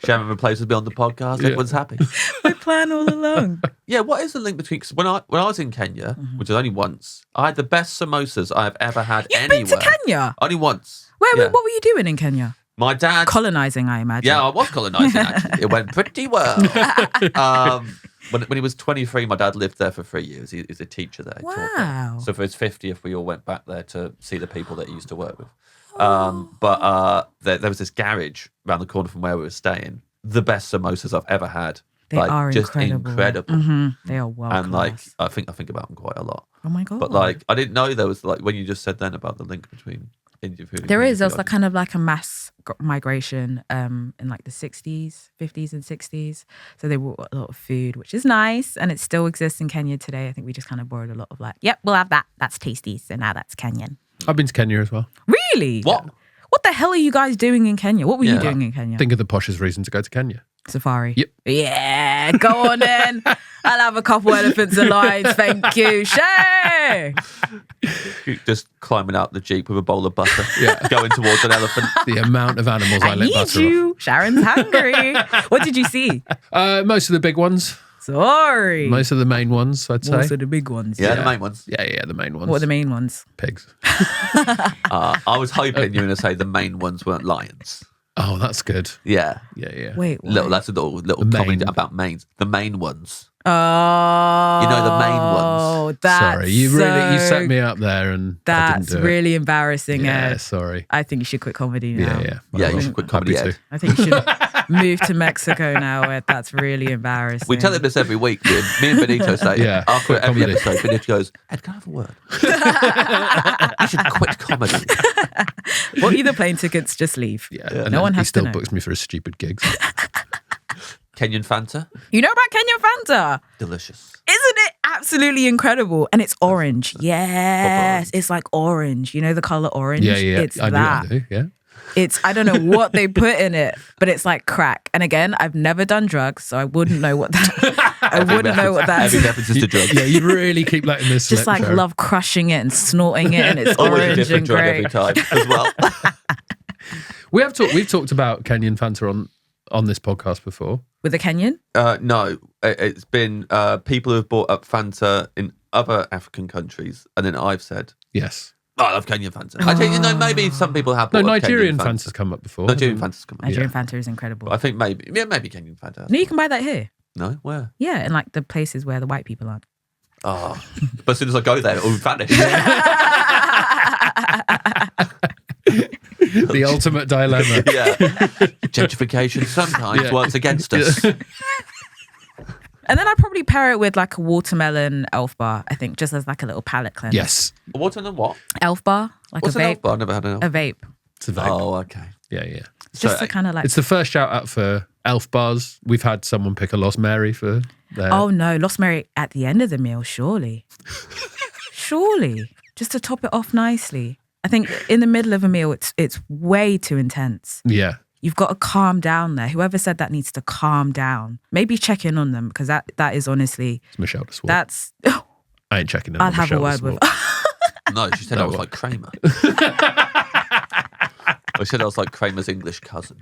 Sharon replaces me on the podcast. Everyone's happy. My plan all along. Yeah, what is the link between... 'cause when I was in Kenya, which was only once, I had the best samosas I've ever had You've anywhere. been to Kenya? Only once. Where? Yeah. What were you doing in Kenya? My dad... Colonizing, I imagine. Yeah, I was colonising, actually. It went pretty well. When he was 23, my dad lived there for 3 years. He was a teacher there. He taught there. Wow. So for his 50th, we all went back there to see the people that he used to work with. But there was this garage around the corner from where we were staying. The best samosas I've ever had. They are just incredible. Mm-hmm. They are world And class. I think about them quite a lot. Oh my God. But I didn't know there was when you just said then about the link between Indian food. There and is. Indian There's kind of like a mass migration in like the 60s, 50s and 60s. So they brought a lot of food, which is nice. And it still exists in Kenya today. I think we just kind of borrowed a lot of yep, we'll have that. That's tasty. So now that's Kenyan. I've been to Kenya as well. Really? What? What the hell are you guys doing in Kenya? What were you doing in Kenya? Think of the poshest reason to go to Kenya. Safari. Yep. Yeah, go on then. I'll have a couple elephants and lions. Thank you. Shay. Just climbing out the Jeep with a bowl of butter, going towards an elephant. The amount of animals I let need butter you. Sharon's hungry. What did you see? off. Most of the big ones. Sorry. Most of the main ones, I'd say. Most of the big ones. Yeah, the main ones. Yeah, the main ones. What are the main ones? Pigs. I was hoping you were going to say the main ones weren't lions. Oh, that's good. Yeah. Yeah. Wait, what? That's a little The comedy main. about mains. The main ones. Oh, You know the main ones. That's Sorry, you set me up there, and I That's didn't do really embarrassing, it. Yeah, Ed. sorry. I think you should quit comedy now. Yeah. Yeah, you should quit comedy, Happy Ed. to. I think you should move to Mexico now, Ed. That's really embarrassing. We tell him this every week. Me and Benito say, Yeah, after quit every comedy. episode, Benito goes, Ed, can I have a word? You should quit comedy. Bought you the plane tickets, just leave. Yeah. No And one then has he still to know. books me for his stupid gigs. Kenyan Fanta, You know about Kenya Fanta? delicious. Isn't it absolutely incredible? And it's orange. Yes, it's like orange. You know the color orange? Yeah. It's I that. do. Yeah. It's, I don't know what they put in it, but it's like crack. And again, I've never done drugs, so I wouldn't know what that. I wouldn't know what that Every is. reference is to drugs. Yeah, you really keep letting this Just slip, like Sharon. love crushing it and snorting it, and it's Always a orange different and drug grey. every time as well. We've talked about Kenyan Fanta on this podcast before. With a Kenyan? No, it's been people who have bought up Fanta in other African countries, and then I've said, Yes. oh, I love Kenyan Fanta. I think, maybe some people have No, bought up Nigerian Kenyan Fanta's come up before. Nigerian hasn't Fanta's come up. Nigerian Fanta is incredible. But I think maybe Kenyan Fanta. No, you can buy that here. No, where? Yeah, in like the places where the white people aren't. Oh, but as soon as I go there, it will vanish. it? The ultimate dilemma. Yeah, gentrification sometimes works against us. And then I'd probably pair it with like a watermelon elf bar, I think, just as like a little palate cleanse. Yes. Watermelon what? Elf bar, like What's a an vape. elf bar? I've never had an elf. A vape. It's a vape. Oh, okay. Yeah. Just to kind of like. It's the first shout out for elf bars. We've had someone pick a Lost Mary for their. Oh no, Lost Mary at the end of the meal, surely. Surely. Just to top it off nicely. I think in the middle of a meal, it's way too intense. Yeah. You've got to calm down there. Whoever said that needs to calm down. Maybe check in on them because that is honestly, It's Michelle de Swart. that's, I ain't checking in. I'd on have a Michelle word de with. Swart. No, she said I was like Kramer. I said I was like Kramer's English cousin.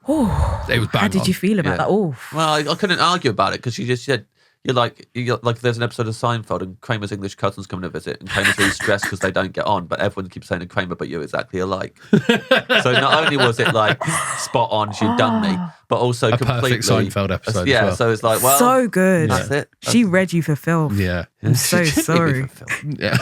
It was bang How did on. you feel about Yeah. that? Oh, Well, I couldn't argue about it because she just said, you're like there's an episode of Seinfeld and Kramer's English cousin's coming to visit and Kramer's really stressed because they don't get on, but everyone keeps saying to Kramer, but you're exactly alike. So not only was it like spot on, she'd done me, but also A completely perfect Seinfeld episode Yeah, as well. so it's like, well, so good. that's it. She read you for filth. Yeah. I'm so She didn't leave sorry. me for film. Yeah.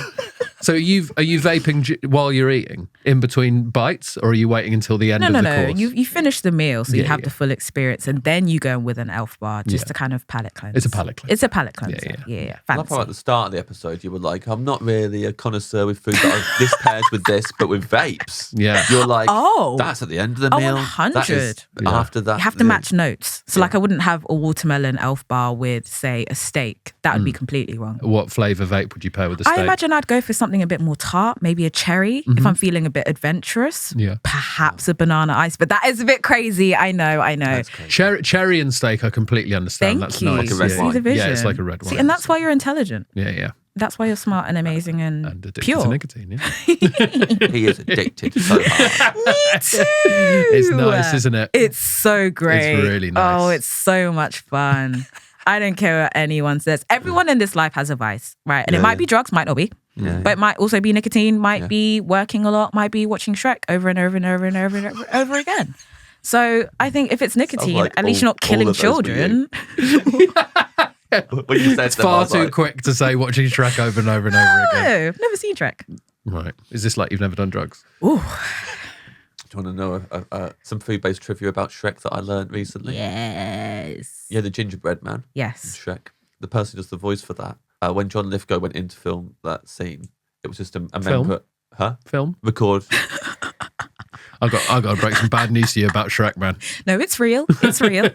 So are you vaping while you're eating in between bites, or are you waiting until the end No, of no, the no. course? You finish the meal, so you Yeah, have yeah. the full experience, and then you go in with an elf bar just Yeah. to kind of palate cleanse. It's a palate cleanse. It's a palate cleanser. Yeah, Yeah. I love how at the start of the episode you were like, I'm not really a connoisseur with food, but this pairs with this, but with vapes. Yeah. You're like, Oh. that's at the end of the Oh, meal. 100. That is after that. You have to match notes. So, like, I wouldn't have a watermelon elf bar with, say, a steak. That would be completely wrong. What flavour vape would you pair with the steak? I imagine I'd go for something a bit more tart, maybe a cherry if I'm feeling a bit adventurous. Yeah. Perhaps a banana ice, but that is a bit crazy. I know. That's crazy. Cherry and steak, I completely understand. Thank That's you. nice. Like a red See wine. the vision. Yeah, it's like a red wine. See, and that's why you're intelligent. Yeah. That's why you're smart and amazing and, And addicted pure. to nicotine. Yeah. He is addicted so hard. Me too. It's nice, isn't it? It's so great. It's really nice. Oh, it's so much fun. I don't care what anyone says. Everyone in this life has a vice, right? And it might be drugs, might not be. Yeah. But it might also be nicotine, might be working a lot, might be watching Shrek over and over and over and over and over again. So I think if it's nicotine, like at least you're not all killing of those were you. children. When you said them, I Far was too like, quick to say watching Shrek over and over and over again. No, I've never seen Shrek. Right. Is this like you've never done drugs? Ooh. Do you want to know some food-based trivia about Shrek that I learned recently? Yes. Yeah, the gingerbread man in Yes. Shrek. The person who does the voice for that. When John Lithgow went in to film that scene, it was just a Film? member. Huh? Film? Record. I got to break some bad news to you about Shrek, man. No, it's real. It's real.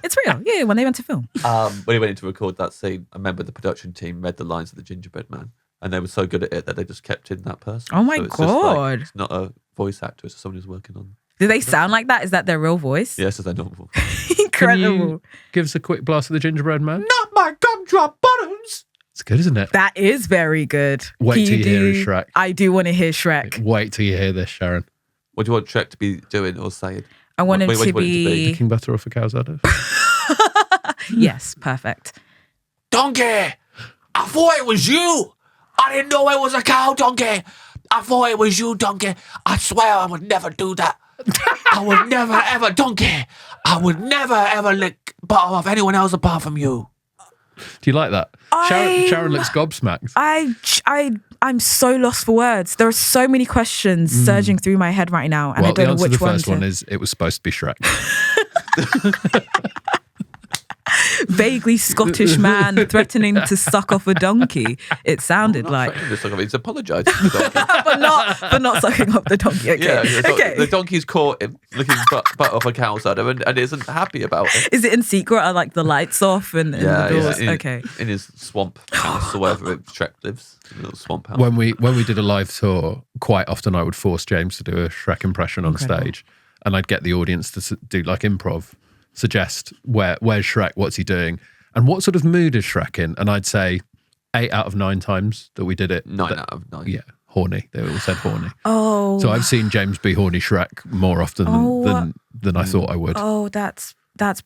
It's real. Yeah, when they went to film. When he went in to record that scene, a member of the production team read the lines of the gingerbread man. And they were so good at it that they just kept in that person. Oh my So it's just like, God. it's not a voice actor, it's just someone who's working on. Do they sound like that? Is that their real voice? Yes, it's their normal. Can Incredible. you give us a quick blast of the gingerbread man? Not my gumdrop buttons! It's good, isn't it? That is very good. Wait Can till you hear do- Shrek. I do want to hear Shrek. Wait till you hear this, Sharon. What do you want Shrek to be doing or saying? I want him Wait, to what do you want it to be? be. Picking butter off a cow's udder. Yes, perfect. Donkey! I thought it was you! I didn't know it was a cow, Donkey! I thought it was you, Donkey! I swear I would never do that! I would never, ever, Donkey! I would never, ever lick butter off anyone else apart from you! Do you like that? Sharon looks gobsmacked. I'm so lost for words. There are so many questions surging through my head right now, and Well, I don't the know answer to which the one first to. one is it was supposed to be Shrek. Vaguely Scottish man threatening to suck off a donkey. It sounded like, He's apologised to the donkey. but not sucking up the donkey. Okay, Yeah, okay. the donkey's caught him licking butt off a cow's udder and isn't happy about it. Is it in secret? Are like the lights off and the doors? in, Okay. in his swamp house or wherever Shrek lives, a little swamp house. When we did a live tour, quite often I would force James to do a Shrek impression on stage, and I'd get the audience to do like improv, suggest where's Shrek, what's he doing, and what sort of mood is Shrek in, and I'd say 8 out of 9 times that we did it. 9 out of 9. Yeah, horny. They all said horny. Oh. So I've seen James be horny Shrek more often than I thought I would. Oh, that's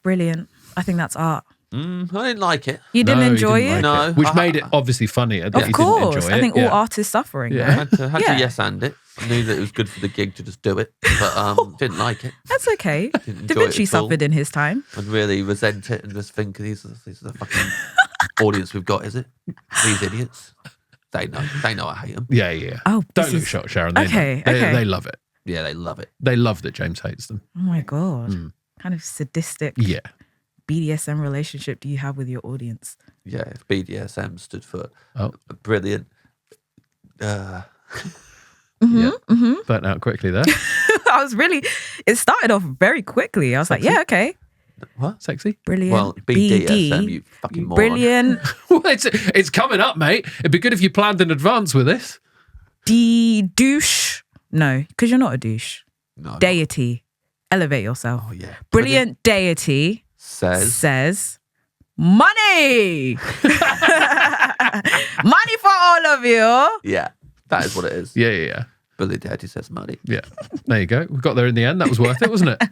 brilliant. I think that's art. I didn't like it. You didn't No, he enjoy didn't it? like No. Which made it obviously funnier that Of he course. didn't enjoy I it. think all art is suffering. Yeah. I Yeah. had to Yeah. yes and it. I knew that it was good for the gig to just do it, but didn't like it. That's okay. Didn't Da enjoy it Vinci at all. suffered in his time. And really resent it and just think these are the fucking audience we've got, is it? These idiots. They know I hate them. Yeah. Oh, Don't this look is- shocked, Sharon. They Okay, know. okay. They love it. Yeah, they love it. They love that James hates them. Oh my God. Kind of sadistic Yeah. BDSM relationship do you have with your audience? Yeah, if BDSM stood for Oh. a brilliant. Burnt out quickly there. It started off very quickly. I was like, yeah, okay. What? Sexy. Brilliant. Well, BDSM, you fucking moron. Brilliant. Well, it's coming up, mate. It'd be good if you planned in advance with this. Douche. No, because you're not a douche. No. Deity. Elevate yourself. Oh, yeah. Brilliant deity Says. money. Money for all of you. Yeah, that is what it is. Yeah. Billy Daddy says money. Yeah. There you go. We got there in the end. That was worth it, wasn't it?